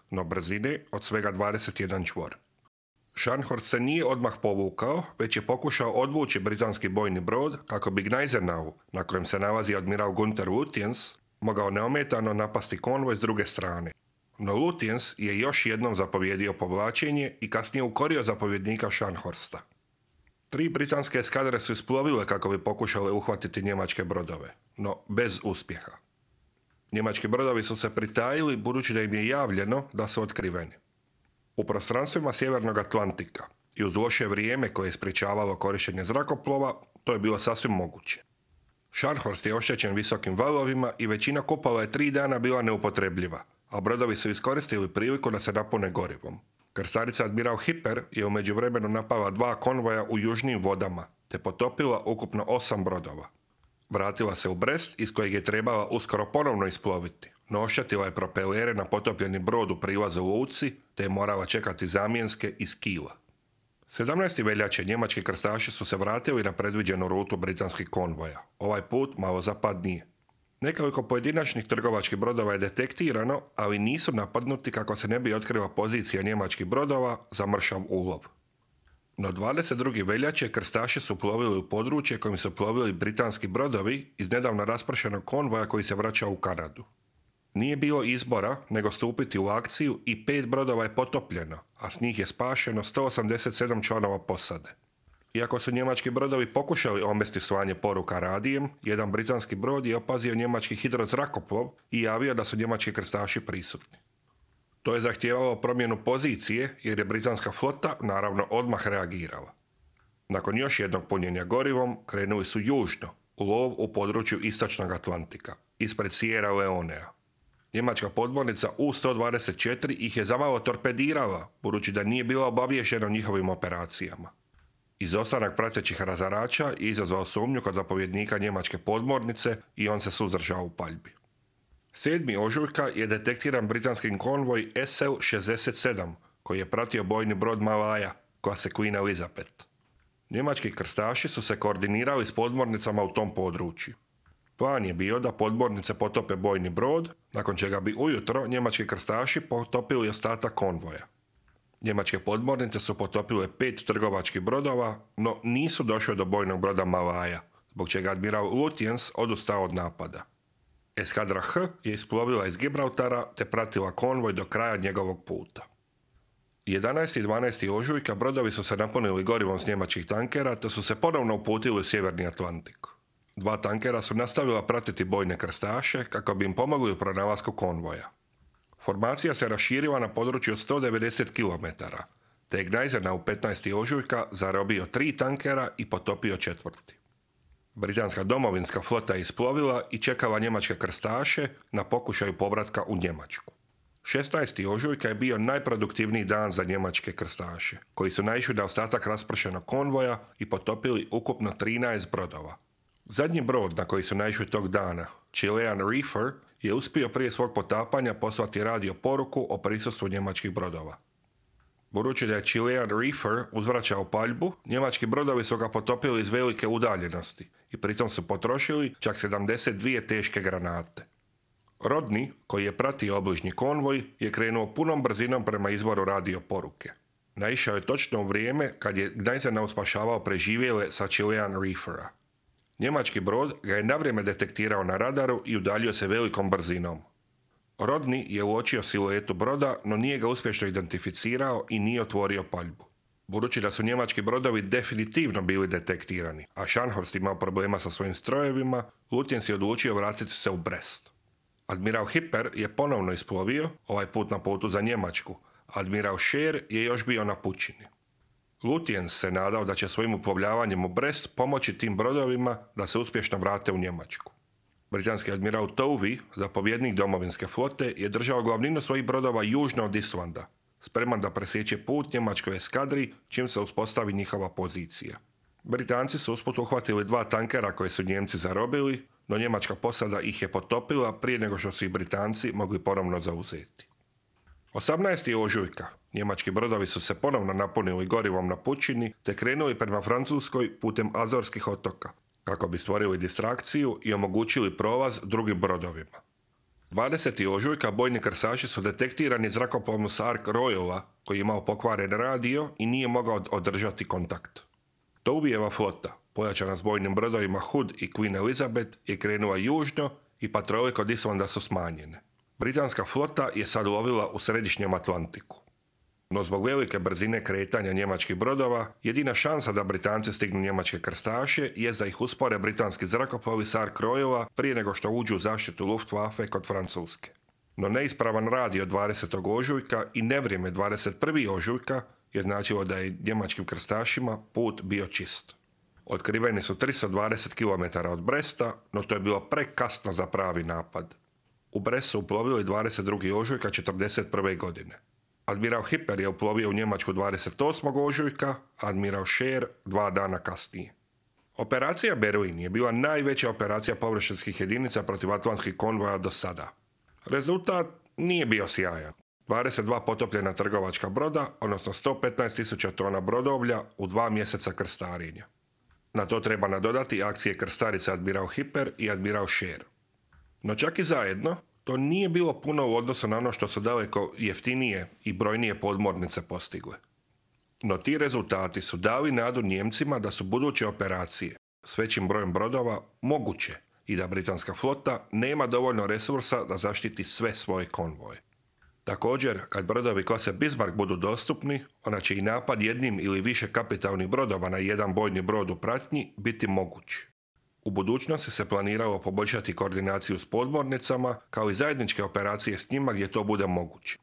no brzine od svega 21 čvor. Scharnhorst se nije odmah povukao, već je pokušao odvući britanski bojni brod kako bi Gneisenau, na kojem se nalazi admiral Gunther Lutyens, mogao neometano napasti konvoj s druge strane. no Lutyens je još jednom zapovjedio povlačenje i kasnije ukorio zapovjednika Scharnhorsta. 3 britanske eskadre su isplovile kako bi pokušale uhvatiti njemačke brodove, no bez uspjeha. Njemački brodovi su se pritajili budući da im je javljeno da su otkriveni. U prostranstvima Sjevernog Atlantika i uz loše vrijeme koje je sprječavalo korištenje zrakoplova, to je bilo sasvim moguće. Scharnhorst je oštećen visokim valovima i većina kupova je 3 dana bila neupotrebljiva, a brodovi su iskoristili priliku da se napune gorivom. Krstarica Admiral Hipper je u međuvremenu napala 2 konvoja u južnim vodama, te potopila ukupno 8 brodova. Vratila se u Brest, iz kojeg je trebala uskoro ponovno isploviti, no oštetila je propelere na potopljeni brod u prilazu luci, te je morala čekati zamjenske iz Kila. 17. veljače njemački krstaši su se vratili na predviđenu rutu britanskih konvoja, ovaj put malo zapadnije. Nekoliko pojedinačnih trgovačkih brodova je detektirano, ali nisu napadnuti kako se ne bi otkrila pozicija njemačkih brodova za mršav ulov. No 22. veljače krstaši su plovili u područje kojim su plovili britanski brodovi iz nedavno raspršenog konvoja koji se vraćao u Kanadu. Nije bilo izbora nego stupiti u akciju i 5 brodova je potopljeno, a s njih je spašeno 187 članova posade. Iako su njemački brodovi pokušali omesti slanje poruka radijem, jedan britanski brod je opazio njemački hidrozrakoplov i javio da su njemački krstaši prisutni. To je zahtijevalo promjenu pozicije jer je britanska flota naravno odmah reagirala. Nakon još jednog punjenja gorivom krenuli su južno, u lov u području istočnog Atlantika, ispred Sierra Leonea. Njemačka podmornica U-124 ih je zamalo torpedirala, budući da nije bila obaviješena o njihovim operacijama. Izostanak pratećih razarača je izazvao sumnju kod zapovjednika njemačke podmornice i on se suzdržao u paljbi. 7. ožujka je detektiran britanski konvoj SL-67, koji je pratio bojni brod Malaja, klase Queen Elizabeth. Njemački krstaši su se koordinirali s podmornicama u tom području. Plan je bio da podmornice potope bojni brod, nakon čega bi ujutro njemački krstaši potopili ostatak konvoja. Njemačke podmornice su potopile 5 trgovačkih brodova, no nisu došle do bojnog broda Malaja, zbog čega admiral Lutyens odustao od napada. Eskadra H je isplovila iz Gibraltara te pratila konvoj do kraja njegovog puta. 11. i 12. ožujka brodovi su se napunili gorivom s njemačkih tankera te su se ponovno uputili u Sjeverni Atlantik. 2 tankera su nastavila pratiti bojne krstaše kako bi im pomogli u pronalasku konvoja. Formacija se raširila na području 190 km, te je Gneisenau 15. ožujka zarobio 3 tankera i potopio 4. Britanska domovinska flota je isplovila i čekala njemačke krstaše na pokušaju povratka u Njemačku. 16. ožujka je bio najproduktivniji dan za njemačke krstaše, koji su naišli na ostatak raspršenog konvoja i potopili ukupno 13 brodova. Zadnji brod na koji su naišli tog dana, Chilean Reefer, je uspio prije svog potapanja poslati radio poruku o prisustvu njemačkih brodova. Budući da je Chilean Reefer uzvraćao paljbu, njemački brodovi su ga potopili iz velike udaljenosti i pritom su potrošili čak 72 teške granate. Rodney, koji je pratio obližnji konvoj, je krenuo punom brzinom prema izvoru radio poruke. Naišao je točno u vrijeme kad je Gneisenau spašavao preživjele sa Chilean Reefera. Njemački brod ga je na vrijeme detektirao na radaru i udaljio se velikom brzinom. Rodney je uočio siluetu broda, no nije ga uspješno identificirao i nije otvorio paljbu. Budući da su njemački brodovi definitivno bili detektirani, a Scharnhorst imao problema sa svojim strojevima, Lutyens je odlučio vratiti se u Brest. Admiral Hipper je ponovno isplovio, ovaj put na putu za Njemačku. Admiral Scheer je još bio na pučini. Lutyens se nadao da će svojim uplovljavanjem u Brest pomoći tim brodovima da se uspješno vrate u Njemačku. Britanski admiral Tovey, zapovjednik domovinske flote, je držao glavninu svojih brodova južno od Islanda, spreman da presjeće put njemačkoj eskadri čim se uspostavi njihova pozicija. Britanci su usput uhvatili 2 tankera koje su Njemci zarobili, no njemačka posada ih je potopila prije nego što su ih Britanci mogli ponovno zauzeti. 18. ožujka njemački brodovi su se ponovno napunili gorivom na pučini te krenuli prema Francuskoj putem Azorskih otoka, kako bi stvorili distrakciju i omogućili prolaz drugim brodovima. 20. ožujka bojni krstaši su detektirani zrakoplovom Sark Royala, koji je imao pokvaren radio i nije mogao održati kontakt. Toveyjeva flota, pojačana s bojnim brodovima Hood i Queen Elizabeth, je krenula južno i patrole kod Islanda su smanjene. Britanska flota je sad lovila u središnjem Atlantiku. No zbog velike brzine kretanja njemačkih brodova, jedina šansa da Britanci stignu njemačke krstaše je da ih uspore britanski zrakoplovi SAR krojeva prije nego što uđu u zaštitu Luftwaffe kod Francuske. No neispravan radio 20. ožujka i nevrijeme 21. ožujka je značilo da je njemačkim krstašima put bio čist. Otkriveni su 320 km od Bresta, no to je bilo prekasno za pravi napad. U Brest su uplovili 22. ožujka 1941. godine. Admiral Hipper je uplovio u Njemačku 28. ožujka, admiral Scheer 2 dana kasnije. Operacija Berlin je bila najveća operacija površinskih jedinica protiv atlantskih konvoja do sada. Rezultat nije bio sjajan. 22 potopljena trgovačka broda, odnosno 115.000 tona brodovlja u 2 mjeseca krstarenja. Na to treba nadodati akcije krstarice admiral Hipper i admiral Scheer. No čak i zajedno, to nije bilo puno u odnosu na ono što su daleko jeftinije i brojnije podmornice postigle. No ti rezultati su dali nadu Njemcima da su buduće operacije s većim brojem brodova moguće i da britanska flota nema dovoljno resursa da zaštiti sve svoje konvoje. Također, kad brodovi klase Bismarck budu dostupni, onda će i napad jednim ili više kapitalnih brodova na jedan bojni brod u pratnji biti moguć. U budućnosti se planiralo poboljšati koordinaciju s podmornicama, kao i zajedničke operacije s njima gdje to bude moguće.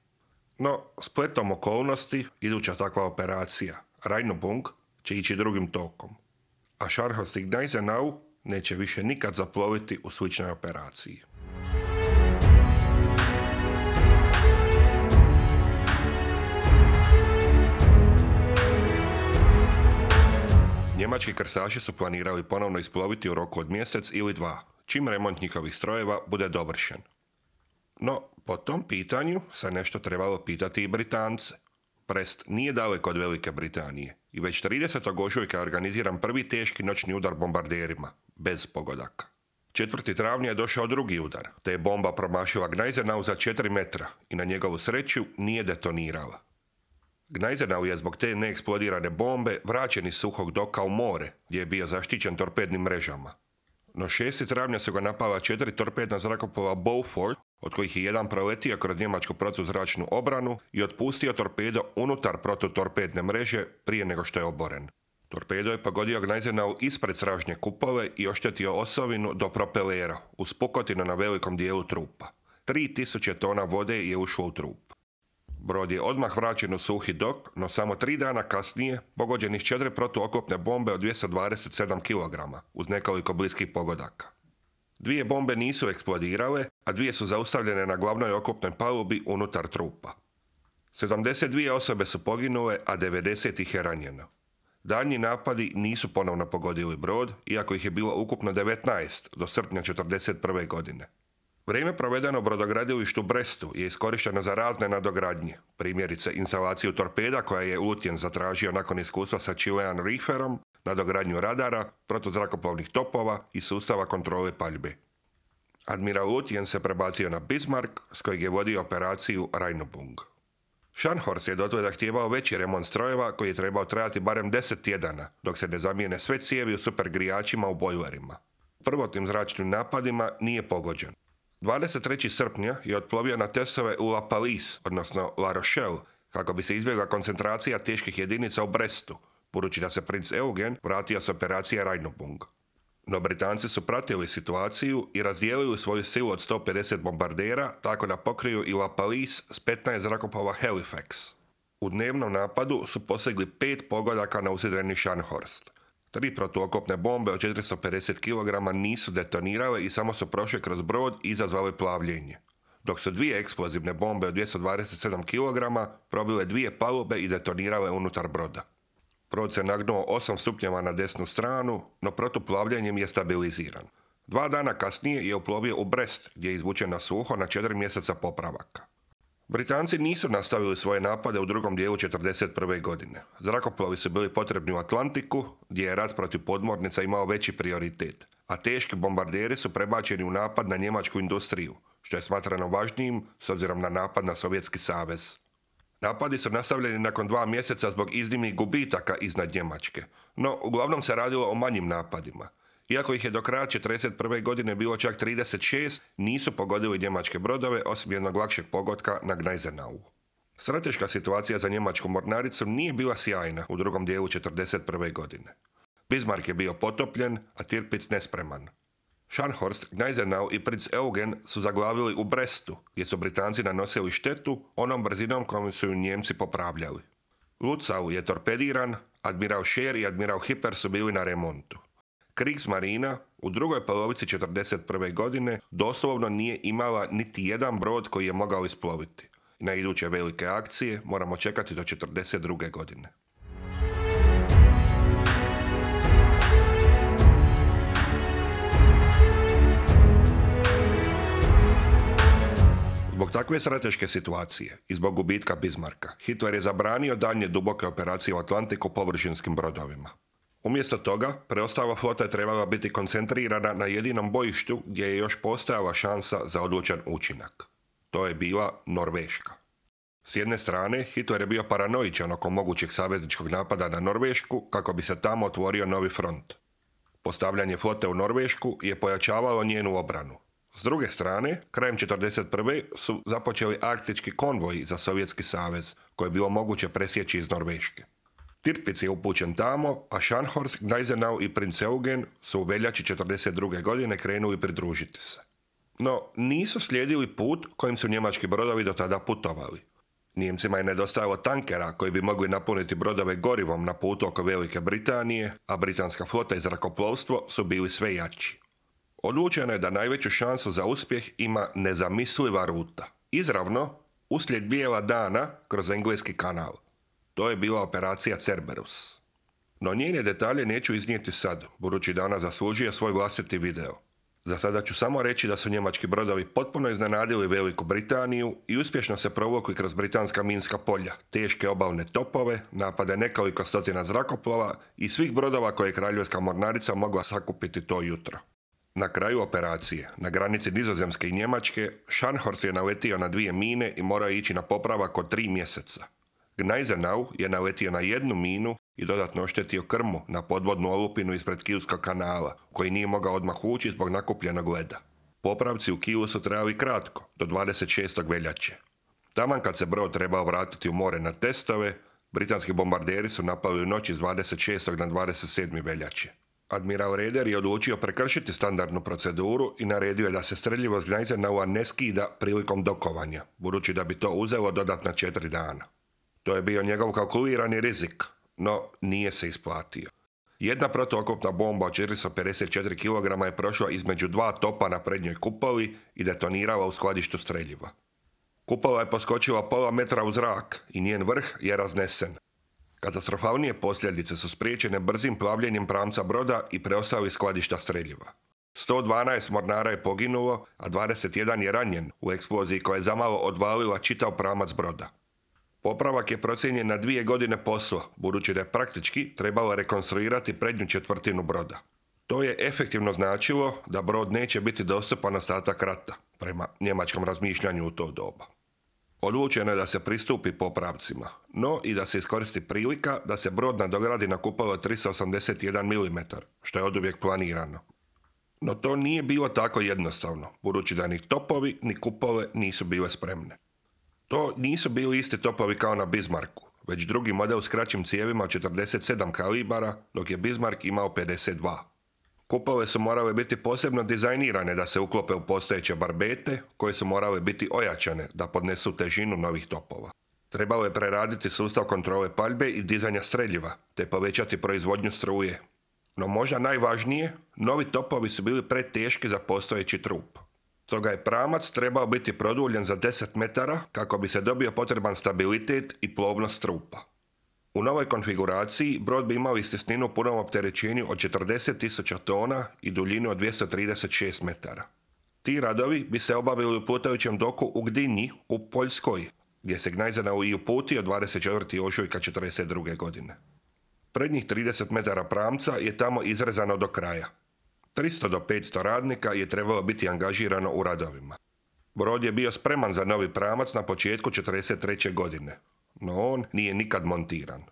No, spletom okolnosti, iduća takva operacija, Rheinbung, će ići drugim tokom, a Scharnhorst i Gneisenau neće više nikad zaploviti u sličnoj operaciji. Njemački krstaši su planirali ponovno isploviti u roku od mjesec ili 2, čim remont njihovih strojeva bude dovršen. No, po tom pitanju se nešto trebalo pitati i Britance. Brest nije daleko od Velike Britanije i već 30. ožujka je organiziran prvi teški noćni udar bombarderima, bez pogodaka. 4. travnja je došao drugi udar, te je bomba promašila Gneisenau za 4 metra i na njegovu sreću nije detonirala. Gneisenau je zbog te neeksplodirane bombe vraćen iz suhog doka u more, gdje je bio zaštićen torpednim mrežama. No 6. travnja su ga napala 4 torpedna zrakoplova Beaufort, od kojih je jedan proletio kroz njemačku protuzračnu obranu i otpustio torpedo unutar protutorpedne mreže prije nego što je oboren. Torpedo je pogodio Gneisenau ispred sražnje kupole i oštetio osovinu do propelera, uz pukotinu na velikom dijelu trupa. 3000 tona vode je ušlo u trup. Brod je odmah vraćen u suhi dok, no samo 3 dana kasnije pogođenih 4 protuoklopne bombe od 227 kg, uz nekoliko bliskih pogodaka. 2 bombe nisu eksplodirale, a 2 su zaustavljene na glavnoj oklopnoj palubi unutar trupa. 72 osobe su poginule, a 90 ih je ranjeno. Daljnji napadi nisu ponovno pogodili brod, iako ih je bilo ukupno 19 do srpnja 1941. godine. Vrijeme provedeno u brodogradilištu Brestu je iskorišteno za razne nadogradnje, primjerice instalaciju torpeda koja je Lutjen zatražio nakon iskustva sa Chilean Reeferom, nadogradnju radara, protuzrakoplovnih topova i sustava kontrole paljbe. Admiral Lutjen se prebacio na Bismarck, s kojeg je vodio operaciju Rheinbung. Scharnhorst je dotle zahtijevao veći remont strojeva koji je trebao trajati barem 10 tjedana, dok se ne zamijene sve cijevi u supergrijačima u bojlerima. Prvotnim zračnim napadima nije pogođen. 23. srpnja je otplovio na testove u La Palisse, odnosno La Rochelle, kako bi se izbjegla koncentracija teških jedinica u Brestu, budući da se princ Eugen vratio s operacije Rheinbung. No Britanci su pratili situaciju i razdijelili svoju silu od 150 bombardera tako da pokriju i La Palisse s 15 zrakoplova Halifax. U dnevnom napadu su postigli 5 pogodaka na usidreni Scharnhorst. 3 protuoklopne bombe od 450 kg nisu detonirale i samo su prošle kroz brod i izazvale plavljenje, dok su 2 eksplozivne bombe od 227 kg probile 2 palube i detonirale unutar broda. Brod se nagnuo 8 stupnjeva na desnu stranu, no protuplavljenjem je stabiliziran. 2 dana kasnije je uplovio u Brest, gdje je izvučen na suho na 4 mjeseca popravaka. Britanci nisu nastavili svoje napade u drugom dijelu 1941. godine. Zrakoplovi su bili potrebni u Atlantiku, gdje je rat protiv podmornica imao veći prioritet, a teški bombarderi su prebačeni u napad na njemačku industriju, što je smatrano važnijim s obzirom na napad na Sovjetski savez. Napadi su nastavljeni nakon 2 mjeseca zbog iznimnih gubitaka iznad Njemačke, no uglavnom se radilo o manjim napadima. Iako ih je do kraja 1941. godine bilo čak 36, nisu pogodili njemačke brodove osim jednog lakšeg pogotka na Gneisenau. Strateška situacija za njemačku mornaricu nije bila sjajna u drugom dijelu 1941. godine. Bismarck je bio potopljen, a Tirpitz nespreman. Scharnhorst, Gneisenau i princ Eugen su zaglavili u Brestu, gdje su Britanci nanosili štetu onom brzinom kojom su ju Njemci popravljali. Lützow je torpediran, admiral Scheer i admiral Hipper su bili na remontu. Kriegsmarina u drugoj polovici 1941. godine doslovno nije imala niti jedan brod koji je mogao isploviti. Na iduće velike akcije moramo čekati do 1942. godine. Zbog takve strateške situacije i zbog gubitka Bismarcka, Hitler je zabranio daljnje duboke operacije u Atlantiku površinskim brodovima. Umjesto toga, preostala flota je trebala biti koncentrirana na jedinom bojištu gdje je još postojala šansa za odlučan učinak. To je bila Norveška. S jedne strane, Hitler je bio paranoičan oko mogućeg savezničkog napada na Norvešku kako bi se tamo otvorio novi front. Postavljanje flote u Norvešku je pojačavalo njenu obranu. S druge strane, krajem 1941. su započeli arktički konvoji za Sovjetski savez, koje je bilo moguće presjeći iz Norveške. Tirpitz je upućen tamo, a Scharnhorst, Gneisenau i princ Eugen su u veljači 1942. godine krenuli pridružiti se. No, nisu slijedili put kojim su njemački brodovi do tada putovali. Nijemcima je nedostajalo tankera koji bi mogli napuniti brodove gorivom na putu oko Velike Britanije, a britanska flota i zrakoplovstvo su bili sve jači. Odlučeno je da najveću šansu za uspjeh ima nezamisliva ruta. Izravno, uslijed bijela dana kroz Engleski kanal. To je bila operacija Cerberus. No njene detalje neću iznijeti sad, budući da ona zaslužuje svoj vlastiti video. Za sada ću samo reći da su njemački brodovi potpuno iznenadili Veliku Britaniju i uspješno se provukli kroz britanska minska polja, teške obalne topove, napade nekoliko stotina zrakoplova i svih brodova koje je Kraljevska mornarica mogla sakupiti to jutro. Na kraju operacije, na granici Nizozemske i Njemačke, Scharnhorst je naletio na 2 mine i morao ići na popravak od 3 mjeseca. Gneisenau je naletio na 1 minu i dodatno oštetio krmu na podvodnu olupinu ispred Kielskog kanala, koji nije mogao odmah ući zbog nakupljenog leda. Popravci u Kielu su trajali kratko, do 26. veljače. Taman kad se brod trebao vratiti u more na testove, britanski bombarderi su napali u noći s 26. na 27. veljače. Admiral Raeder je odlučio prekršiti standardnu proceduru i naredio je da se streljivo s Gneisenaua ne skida prilikom dokovanja, budući da bi to uzelo dodatna 4 dana. To je bio njegov kalkulirani rizik, no nije se isplatio. Jedna protuoklopna bomba od 454 kg je prošla između 2 topa na prednjoj kupoli i detonirala u skladištu streljiva. Kupola je poskočila pola metra u zrak i njen vrh je raznesen. Katastrofalnije posljedice su spriječene brzim plavljenjem pramca broda i preostalih skladišta streljiva. 112 mornara je poginulo, a 21 je ranjen u eksploziji koja je zamalo odvalila čitav pramac broda. Popravak je procijenjen na 2 godine posla, budući da je praktički trebalo rekonstruirati prednju četvrtinu broda. To je efektivno značilo da brod neće biti dostupan ostatak rata, prema njemačkom razmišljanju u to doba. Odlučeno je da se pristupi popravcima, no i da se iskoristi prilika da se brod nadogradi na kupolo 381 mm, što je oduvijek planirano. No to nije bilo tako jednostavno, budući da ni topovi ni kupole nisu bile spremne. To nisu bili isti topovi kao na Bismarcku, već drugi model s kraćim cijevima od 47 kalibara, dok je Bismarck imao 52. Kupole su morale biti posebno dizajnirane da se uklope u postojeće barbete, koje su morale biti ojačane da podnesu težinu novih topova. Trebalo je preraditi sustav kontrole paljbe i dizanja streljiva, te povećati proizvodnju struje. No možda najvažnije, novi topovi su bili preteški za postojeći trup. Stoga je pramac trebao biti produljen za 10 metara kako bi se dobio potreban stabilitet i plovnost trupa. U novoj konfiguraciji brod bi imao istisninu u punom opterećenju od 40.000 tona i duljinu od 236 metara. Ti radovi bi se obavili u plutajućem doku u Gdynji u Poljskoj, gdje se Gneisenau i uputio 24. ožujka 1942. godine. Prednjih 30 metara pramca je tamo izrezano do kraja. 300 do 500 radnika je trebalo biti angažirano u radovima. Brod je bio spreman za novi pramac na početku 1943. godine, no on nije nikad montiran.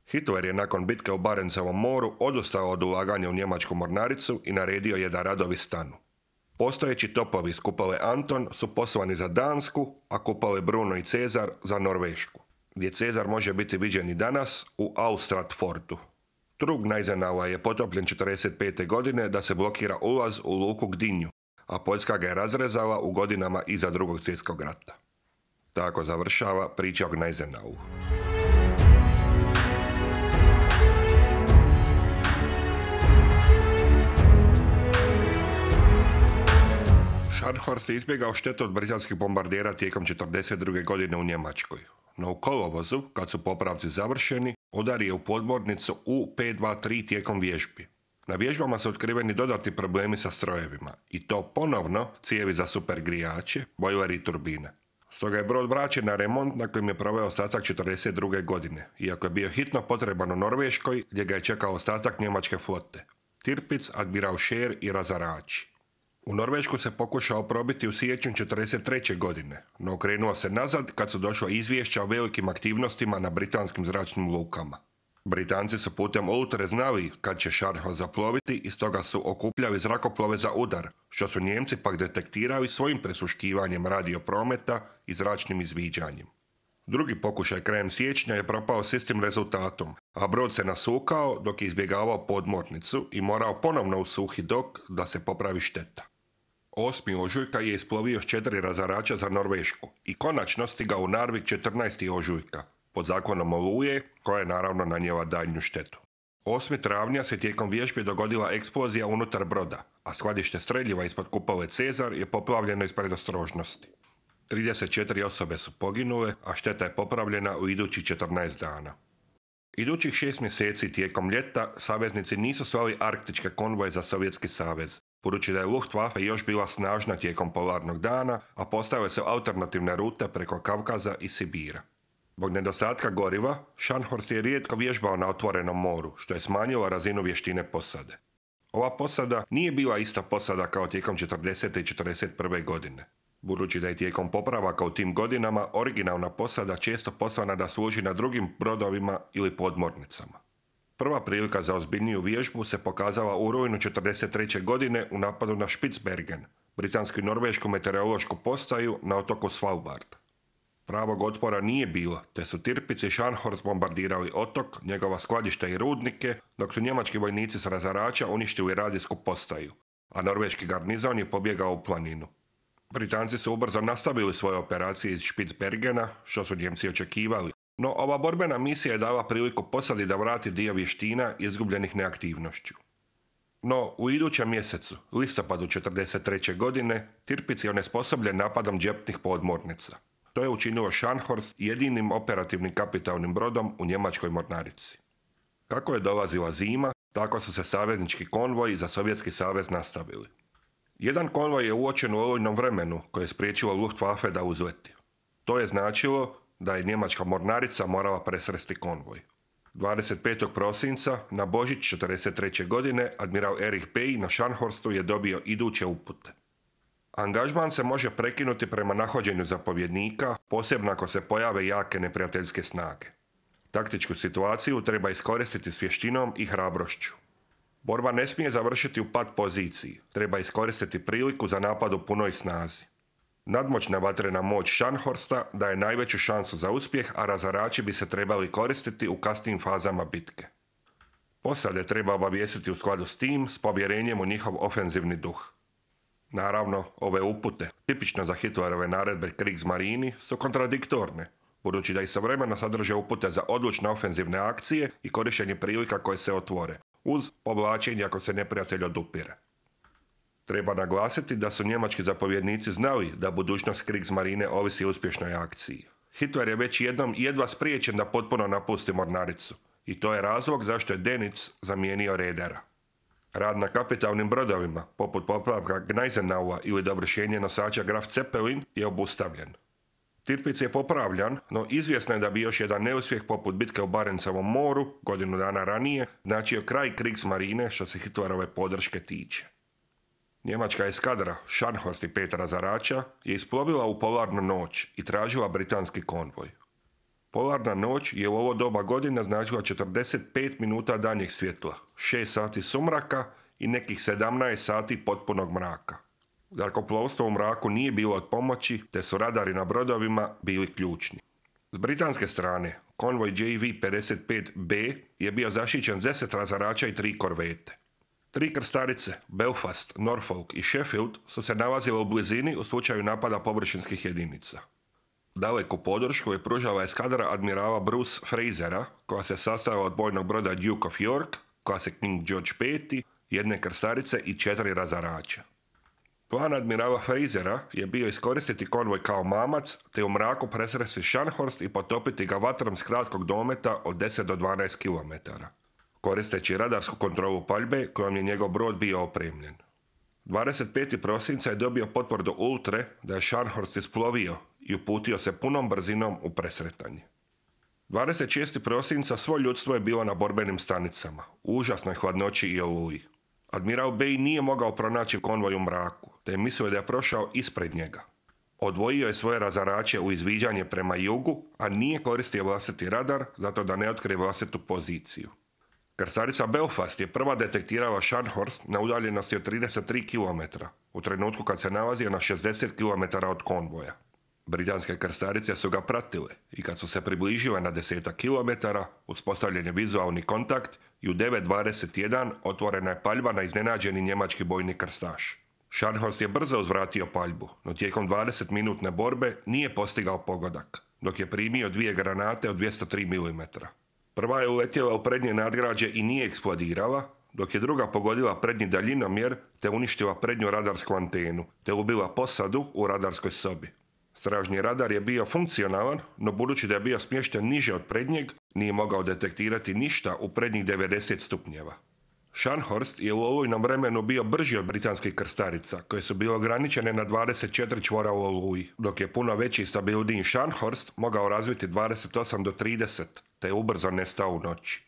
Hitler je nakon bitke u Barencovom moru odustao od ulaganja u njemačku mornaricu i naredio je da radovi stanu. Postojeći topovi iz kupole Anton su poslani za Dansku, a kupole Bruno i Cezar za Norvešku, gdje Cezar može biti viđen i danas u Austratfortu. Trug Gneisenau je potopljen 1945. godine da se blokira ulaz u luku Gdinju, a Poljska ga je razrezala u godinama iza Drugog svjetskog rata. Tako završava priča o Gneisenau. Scharnhorst je izbjegao štetu od britanskih bombardera tijekom 1942. godine u Njemačkoj, no u kolovozu, kad su popravci završeni, udar je u podmornicu U-523 tijekom vježbi. Na vježbama su otkriveni dodatni problemi sa strojevima, i to ponovno cijevi za supergrijače, bojleri i turbine. Stoga je brod vraćen na remont na kojem je proveo ostatak 1942. godine, iako je bio hitno potreban u Norveškoj, gdje ga je čekao ostatak njemačke flote, Tirpitz, admiral Scheer i razarači. U Norvešku se pokušao probiti u siječnju 1943. godine, no okrenuo se nazad kad su došla izvješća o velikim aktivnostima na britanskim zračnim lukama. Britanci su putem Ultre znali kad će Scharnhorst zaploviti i stoga su okupljali zrakoplove za udar, što su Njemci pak detektirali svojim presluškivanjem radioprometa i zračnim izviđanjem. Drugi pokušaj krajem siječnja je propao s istim rezultatom, a brod se nasukao dok je izbjegavao podmornicu i morao ponovno u suhi dok da se popravi šteta. 8. ožujka je isplovio s 4 razarača za Norvešku i konačno stigao u Narvik 14. ožujka, pod zakonom Oluje, koja je naravno nanijela daljnju štetu. 8. travnja se tijekom vježbe dogodila eksplozija unutar broda, a skladište streljiva ispod kupole Cezar je poplavljeno iz predostrožnosti. 34 osobe su poginule, a šteta je popravljena u idućih 14 dana. Idućih 6 mjeseci tijekom ljeta saveznici nisu slali arktičke konvoje za Sovjetski savez, budući da je Luftwaffe još bila snažna tijekom polarnog dana, a postavile su alternativne rute preko Kavkaza i Sibira. Zbog nedostatka goriva, Scharnhorst je rijetko vježbao na otvorenom moru, što je smanjilo razinu vještine posade. Ova posada nije bila ista posada kao tijekom 40. i 41. godine, budući da je tijekom popravaka u tim godinama originalna posada često poslana da služi na drugim brodovima ili podmornicama. Prva prilika za ozbiljniju vježbu se pokazala u rujnu 1943. godine u napadu na Spitsbergen, britansku i norvešku meteorološku postaju na otoku Svalbard. Pravog otpora nije bilo, te su Tirpitz i Scharnhorst bombardirali otok, njegova skladišta i rudnike, dok su njemački vojnici s razarača uništili radijsku postaju, a norveški garnizon je pobjegao u planinu. Britanci su ubrzo nastavili svoje operacije iz Spitsbergena, što su Njemci očekivali, no ova borbena misija je dala priliku posadi da vrati dio vještina izgubljenih neaktivnošću. No, u idućem mjesecu, listopadu 1943. godine, Tirpitz je onesposobljen napadom džepnih podmornica. To je učinilo Scharnhorst jedinim operativnim kapitalnim brodom u njemačkoj mornarici. Kako je dolazila zima, tako su se saveznički konvoji za Sovjetski savez nastavili. Jedan konvoj je uočen u olujnom vremenu koje je spriječilo Luftwaffe da uzleti. To je značilo da je njemačka mornarica morala presresti konvoj. 25. prosinca na Božić 1943. godine admiral Erich Pey na Scharnhorstu je dobio iduće upute. Angažman se može prekinuti prema nahođenju zapovjednika, posebno ako se pojave jake neprijateljske snage. Taktičku situaciju treba iskoristiti s vještinom i hrabrošću. Borba ne smije završiti u pat poziciji, treba iskoristiti priliku za napad u punoj snazi. Nadmoćna vatrena moć Scharnhorsta daje najveću šansu za uspjeh, a razarači bi se trebali koristiti u kasnijim fazama bitke. Posade treba obavijestiti u skladu s tim, s povjerenjem u njihov ofenzivni duh. Naravno, ove upute, tipično za Hitlerove naredbe Kriegsmarine, su kontradiktorne, budući da istovremeno sadrže upute za odlučne ofenzivne akcije i korištenje prilika koje se otvore, uz povlačenje ako se neprijatelj odupire. Treba naglasiti da su njemački zapovjednici znali da budućnost Kriegsmarine ovisi o uspješnoj akciji. Hitler je već jednom jedva spriječen da potpuno napusti mornaricu, i to je razlog zašto je Dönitz zamijenio Raedera. Rad na kapitalnim brodovima, poput popravka Gneisenaua ili dovršenje nosača Graf Zeppelin, je obustavljen. Tirpitz je popravljan, no izvjesno je da bi još jedan neuspjeh poput bitke u Barencovom moru, godinu dana ranije, značio kraj Kriegsmarine što se Hitlerove podrške tiče. Njemačka eskadra, Scharnhorst i 5 razarača, je isplovila u polarnu noć i tražila britanski konvoj. Polarna noć je u ovo doba godine značila 45 minuta danjeg svjetla, 6 sati sumraka i nekih 17 sati potpunog mraka. Zrakoplovstvo u mraku nije bilo od pomoći, te su radari na brodovima bili ključni. S britanske strane, konvoj JV-55B je bio zaštićen 10 razarača i 3 korvete. 3 krstarice, Belfast, Norfolk i Sheffield, su se nalazile u blizini u slučaju napada površinskih jedinica. Daleku podršku je pružala eskadra admirala Bruce Frasera, koja se sastojala od bojnog broda Duke of York, klase King George V, jedne krstarice i 4 razarača. Plan admirala Frasera je bio iskoristiti konvoj kao mamac, te u mraku presresti Scharnhorst i potopiti ga vatrom s kratkog dometa od 10 do 12 km, koristeći radarsku kontrolu paljbe kojom je njegov brod bio opremljen. 25. prosinca je dobio potvrdu Ultre da je Scharnhorst isplovio i uputio se punom brzinom u presretanje. 26. prosinca svo ljudstvo je bilo na borbenim stanicama, u užasnoj hladnoći i oluji. Admiral Bay nije mogao pronaći konvoj u mraku, te je mislio da je prošao ispred njega. Odvojio je svoje razarače u izviđanje prema jugu, a nije koristio vlastiti radar zato da ne otkrije vlastitu poziciju. Krstarica Belfast je prva detektirala Scharnhorst na udaljenosti od 33 km, u trenutku kad se nalazio na 60 km od konvoja. Britanske krstarice su ga pratile i kad su se približile na 10 km, uspostavljen je vizualni kontakt i u 9:21 otvorena je paljba na iznenađeni njemački bojni krstaš. Scharnhorst je brzo uzvratio paljbu, no tijekom 20-minutne borbe nije postigao pogodak, dok je primio 2 granate od 203 mm. Prva je uletjela u prednje nadgrađe i nije eksplodirala, dok je druga pogodila prednji daljinomjer te uništila prednju radarsku antenu, te ubila posadu u radarskoj sobi. Stražni radar je bio funkcionalan, no budući da je bio smješten niže od prednjeg, nije mogao detektirati ništa u prednjih 90 stupnjeva. Scharnhorst je u olujnom vremenu bio brži od britanskih krstarica, koje su bile ograničene na 24 čvora u oluji, dok je puno veći i stabilniji Scharnhorst mogao razviti 28 do 30, te je ubrzo nestao u noći.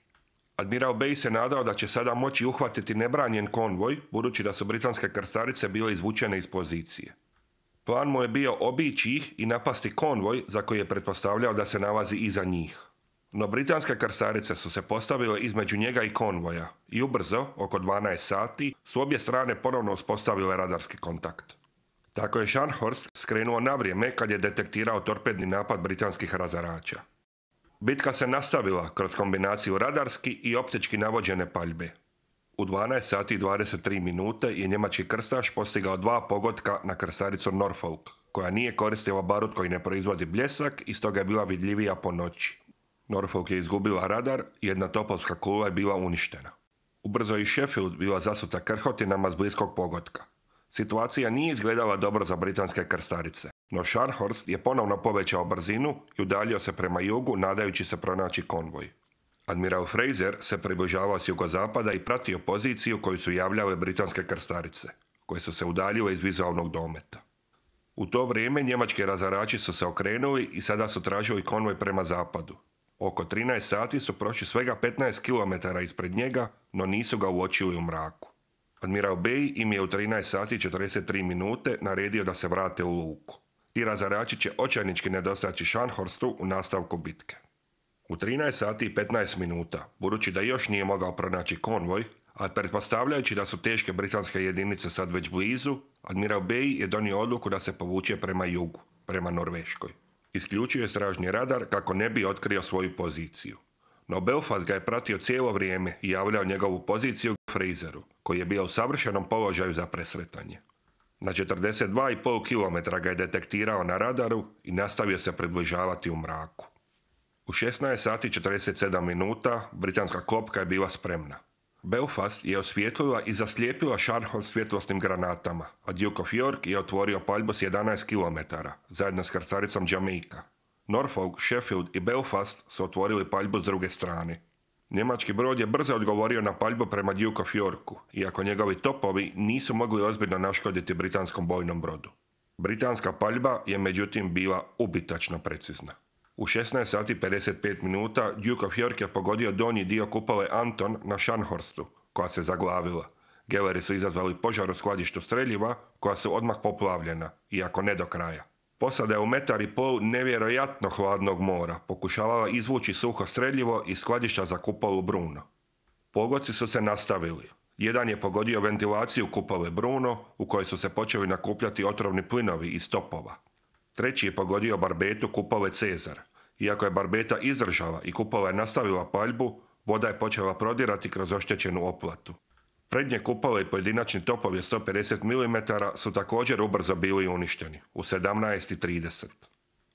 Admiral Bay se nadao da će sada moći uhvatiti nebranjen konvoj, budući da su britanske krstarice bile izvučene iz pozicije. Plan mu je bio obići ih i napasti konvoj za koji je pretpostavljao da se nalazi iza njih. No britanske krstarice su se postavile između njega i konvoja i ubrzo, oko 12 sati, su obje strane ponovno uspostavile radarski kontakt. Tako je Scharnhorst skrenuo na vrijeme kad je detektirao torpedni napad britanskih razarača. Bitka se nastavila kroz kombinaciju radarski i optički navođene paljbe. U 12 sati i 23 minute je njemački krstaš postigao 2 pogotka na krstaricu Norfolk, koja nije koristila barut koji ne proizvodi bljesak i stoga je bila vidljivija po noći. Norfolk je izgubila radar i jedna topovska kula je bila uništena. Ubrzo je i Sheffield bila zasuta krhotinama s bliskog pogotka. Situacija nije izgledala dobro za britanske krstarice, no Scharnhorst je ponovno povećao brzinu i udaljio se prema jugu nadajući se pronaći konvoj. Admiral Fraser se približavao s jugozapada i pratio poziciju koju su javljale britanske krstarice, koje su se udaljile iz vizualnog dometa. U to vrijeme njemački razarači su se okrenuli i sada su tražili konvoj prema zapadu. Oko 13 sati su prošli svega 15 km ispred njega, no nisu ga uočili u mraku. Admiral Bay im je u 13 sati i 43 minute naredio da se vrate u luku. Ti razarači će očajnički nedostajati Scharnhorstu u nastavku bitke. U 13 sati i 15 minuta, budući da još nije mogao pronaći konvoj, a pretpostavljajući da su teške britanske jedinice sad već blizu, admiral Bay je donio odluku da se povuče prema jugu, prema Norveškoj. Isključio je stražni radar kako ne bi otkrio svoju poziciju. No Belfast ga je pratio cijelo vrijeme i javljao njegovu poziciju Fraseru, koji je bio u savršenom položaju za presretanje. Na 42,5 km ga je detektirao na radaru i nastavio se približavati u mraku. U 16 sati 47 minuta britanska klopka je bila spremna. Belfast je osvijetlila i zaslijepila Scharnhorst svjetlosnim granatama, a Duke of York je otvorio paljbu s 11 km, zajedno s krstaricom Jamaica. Norfolk, Sheffield i Belfast su otvorili paljbu s druge strane. Njemački brod je brzo odgovorio na paljbu prema Duke of Yorku, iako njegovi topovi nisu mogli ozbiljno naškoditi britanskom bojnom brodu. Britanska paljba je međutim bila ubitačno precizna. U 16 sati 55 minuta Duke of York je pogodio donji dio kupole Anton na Scharnhorstu, koja se zaglavila. Geleri su izazvali požar u skladištu streljiva, koja su odmah poplavljena, iako ne do kraja. Posada je u 1,5 m nevjerojatno hladnog mora pokušavala izvući suho streljivo iz skladišta za kupolu Bruno. Pogodci su se nastavili. Jedan je pogodio ventilaciju kupole Bruno, u kojoj su se počeli nakupljati otrovni plinovi iz topova. Treći je pogodio barbetu kupole Cezar. Iako je barbeta izdržala i kupola je nastavila paljbu, voda je počela prodirati kroz oštećenu oplatu. Prednje kupole i pojedinačni topovi 150 mm su također ubrzo bili uništeni, u 17:30.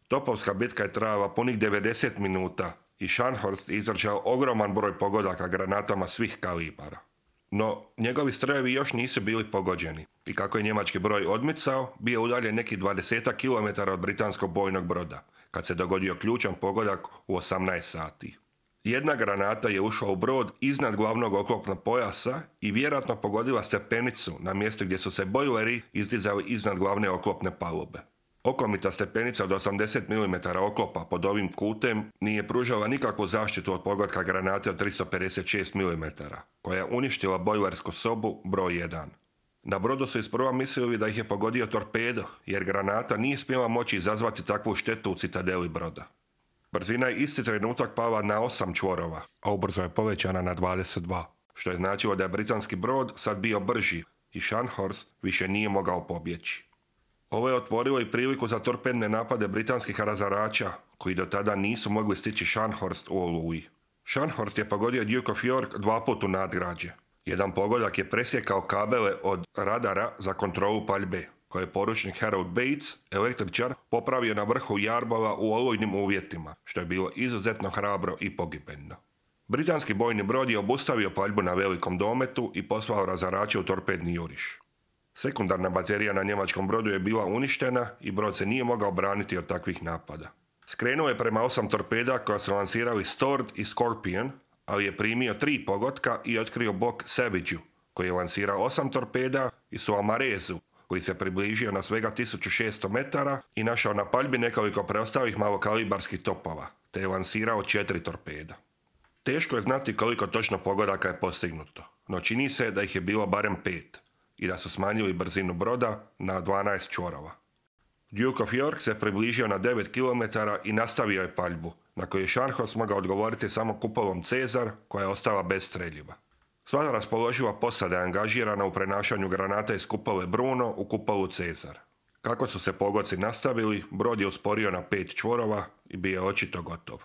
Topovska bitka je trajala punih 90 minuta i Scharnhorst izdržao ogroman broj pogodaka granatama svih kalibara. No, njegovi strojevi još nisu bili pogođeni i kako je njemački broj odmicao, bio udaljen nekih 20 km od britanskog bojnog broda, kad se dogodio ključan pogodak u 18 sati. Jedna granata je ušla u brod iznad glavnog oklopnog pojasa i vjerojatno pogodila stepenicu na mjestu gdje su se bojleri izdizali iznad glavne oklopne palube. Okomita stepenica od 80 mm oklopa pod ovim kutem nije pružala nikakvu zaštitu od pogotka granate od 356 mm, koja je uništila bojlersku sobu broj 1. Na brodu su isprva mislili da ih je pogodio torpedo, jer granata nije smjela moći izazvati takvu štetu u citadeli broda. Brzina je isti trenutak pala na 8 čvorova, a ubrzo je povećana na 22, što je značilo da je britanski brod sad bio brži i Scharnhorst više nije mogao pobjeći. Ovo je otvorilo i priliku za torpedne napade britanskih razarača, koji do tada nisu mogli stići Scharnhorst u oluji. Scharnhorst je pogodio Duke of York 2 puta u nadgrađe. Jedan pogodak je presjekao kabele od radara za kontrolu paljbe, koje je poručnik Harold Bates, električar, popravio na vrhu jarbola u olujnim uvjetima, što je bilo izuzetno hrabro i pogibeljno. Britanski bojni brod je obustavio paljbu na velikom dometu i poslao razarače u torpedni juriš. Sekundarna baterija na njemačkom brodu je bila uništena i brod se nije mogao braniti od takvih napada. Skrenuo je prema 8 torpeda koja su lansirali Stord i Scorpion, ali je primio 3 pogotka i otkrio bok Savageu, koji je lansirao 8 torpeda, i Suamarezu, koji se približio na svega 1600 metara i našao na paljbi nekoliko preostalih malokalibarskih topova, te je lansirao 4 torpeda. Teško je znati koliko točno pogodaka je postignuto, no čini se da ih je bilo barem 5 i da su smanjili brzinu broda na 12 čvorova. Duke of York se približio na 9 km i nastavio je paljbu, na koju je Scharnhorst mogao odgovoriti samo kupolom Cezar, koja je ostala bez streljiva. Sva raspoloživa posada je angažirana u prenašanju granata iz kupole Bruno u kupolu Cezar. Kako su se pogodci nastavili, brod je usporio na 5 čvorova i bio je očito gotov.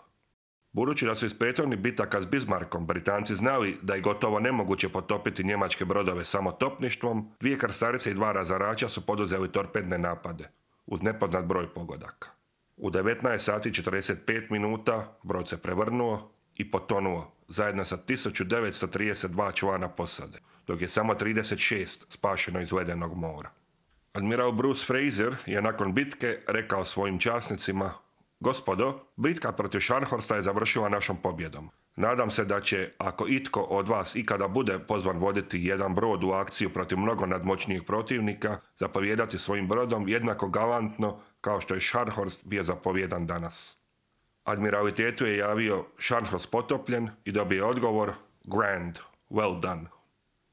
Budući da su iz prethodnih bitaka s Bismarckom Britanci znali da je gotovo nemoguće potopiti njemačke brodove samo topništvom, 2 krstarice i 2 razarača su poduzeli torpedne napade, uz nepoznat broj pogodaka. U 19:45 minuta brod se prevrnuo i potonuo, zajedno sa 1932 člana posade, dok je samo 36 spašeno iz ledenog mora. Admiral Bruce Fraser je nakon bitke rekao svojim časnicima: "Gospodo, bitka protiv Scharnhorsta je završila našom pobjedom. Nadam se da će, ako itko od vas ikada bude pozvan voditi jedan brod u akciju protiv mnogo nadmoćnijih protivnika, zapovijedati svojim brodom jednako galantno kao što je Scharnhorst bio zapovjedan danas." Admiralitetu je javio Scharnhorst potopljen i dobio odgovor "Grand, well done."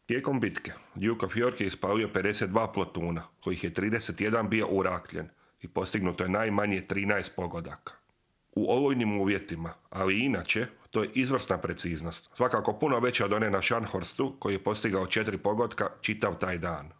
Tijekom bitke, Duke of York je ispalio 52 plotuna, kojih je 31 bio urakljen, i postignuto je najmanje 13 pogodaka. U olujnim uvjetima, ali i inače, to je izvrsna preciznost, svakako puno veća od one na Scharnhorstu, koji je postigao 4 pogotka čitav taj dan.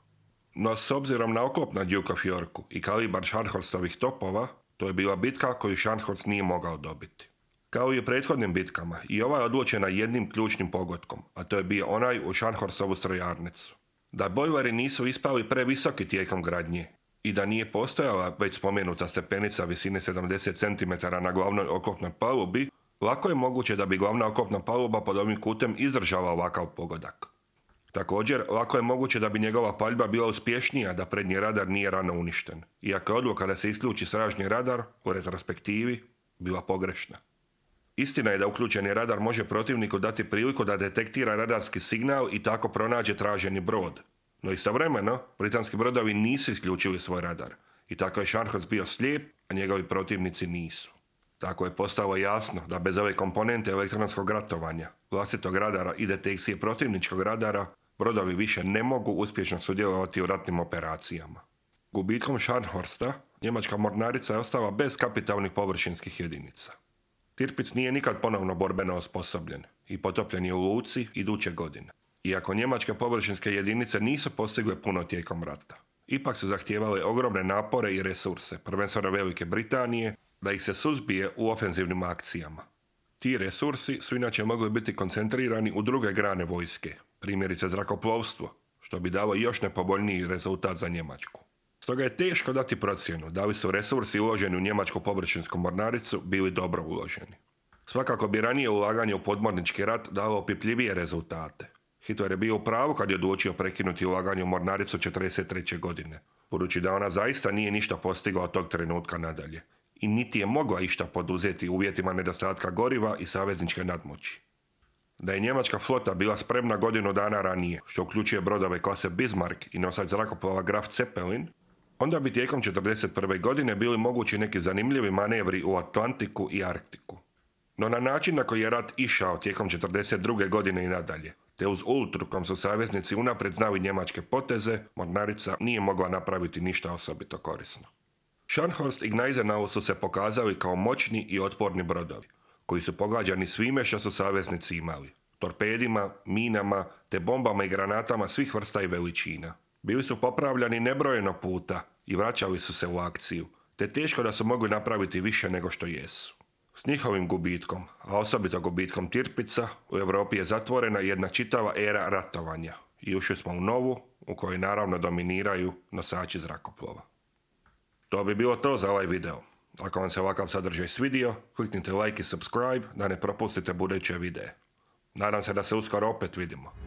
No s obzirom na oklop na Duke of Yorku i kalibar Scharnhorstovih topova, to je bila bitka koju Scharnhorst nije mogao dobiti. Kao i u prethodnim bitkama, i ova je odlučena jednim ključnim pogodkom, a to je bio onaj u Scharnhorstovu strojarnicu. Da bojleri nisu ispali previsoki tijekom gradnje i da nije postojala već spomenuta stepenica visine 70 cm na glavnoj oklopnoj palubi, lako je moguće da bi glavna oklopna paluba pod ovim kutem izdržala ovakav pogodak. Također, lako je moguće da bi njegova paljba bila uspješnija da prednji radar nije rano uništen, iako je odluka da se isključi sražnji radar, u retrospektivi, bila pogrešna. Istina je da uključeni radar može protivniku dati priliku da detektira radarski signal i tako pronađe traženi brod. No istovremeno, britanski brodovi nisu isključili svoj radar i tako je Scharnhorst bio slijep, a njegovi protivnici nisu. Tako je postalo jasno da bez ove komponente elektronskog ratovanja, vlastitog radara i detekcije protivničkog radara, brodovi više ne mogu uspješno sudjelovati u ratnim operacijama. Gubitkom Scharnhorsta njemačka mornarica je ostala bez kapitalnih površinskih jedinica. Tirpitz nije nikad ponovno borbeno osposobljen i potopljen je u luci iduće godine. Iako njemačke površinske jedinice nisu postigle puno tijekom rata, ipak su zahtijevale ogromne napore i resurse, prvenstveno Velike Britanije, da ih se suzbije u ofenzivnim akcijama. Ti resursi su inače mogli biti koncentrirani u druge grane vojske, primjerice zrakoplovstvo, što bi dalo još nepovoljniji rezultat za Njemačku. Stoga je teško dati procjenu da li su resursi uloženi u njemačku površinsku mornaricu bili dobro uloženi. Svakako bi ranije ulaganje u podmornički rat dalo opipljivije rezultate. Hitler je bio u pravu kad je odlučio prekinuti ulaganje u mornaricu 1943. godine, budući da ona zaista nije ništa postigla od tog trenutka nadalje i niti je mogla išta poduzeti u uvjetima nedostatka goriva i savezničke nadmoći. Da je njemačka flota bila spremna godinu dana ranije, što uključuje brodove klase Bismarck i nosač zrakoplova Graf Zeppelin, onda bi tijekom 1941. godine bili mogući neki zanimljivi manevri u Atlantiku i Arktiku. No na način na koji je rat išao tijekom 1942. godine i nadalje, te uz ultru kom su saveznici unaprijed znali njemačke poteze, mornarica nije mogla napraviti ništa osobito korisno. Scharnhorst i Gneisenau su se pokazali kao moćni i otporni brodovi, koji su pogađani svime što su saveznici imali, torpedima, minama te bombama i granatama svih vrsta i veličina. Bili su popravljani nebrojeno puta i vraćali su se u akciju, te teško da su mogli napraviti više nego što jesu. S njihovim gubitkom, a osobito gubitkom Tirpitza, u Europi je zatvorena jedna čitava era ratovanja i ušli smo u novu, u kojoj naravno dominiraju nosači zrakoplova. To bi bilo to za ovaj video. Ako vam se ovakav sadržaj svidio, kliknite like i subscribe da ne propustite buduće videe. Nadam se da se uskoro opet vidimo.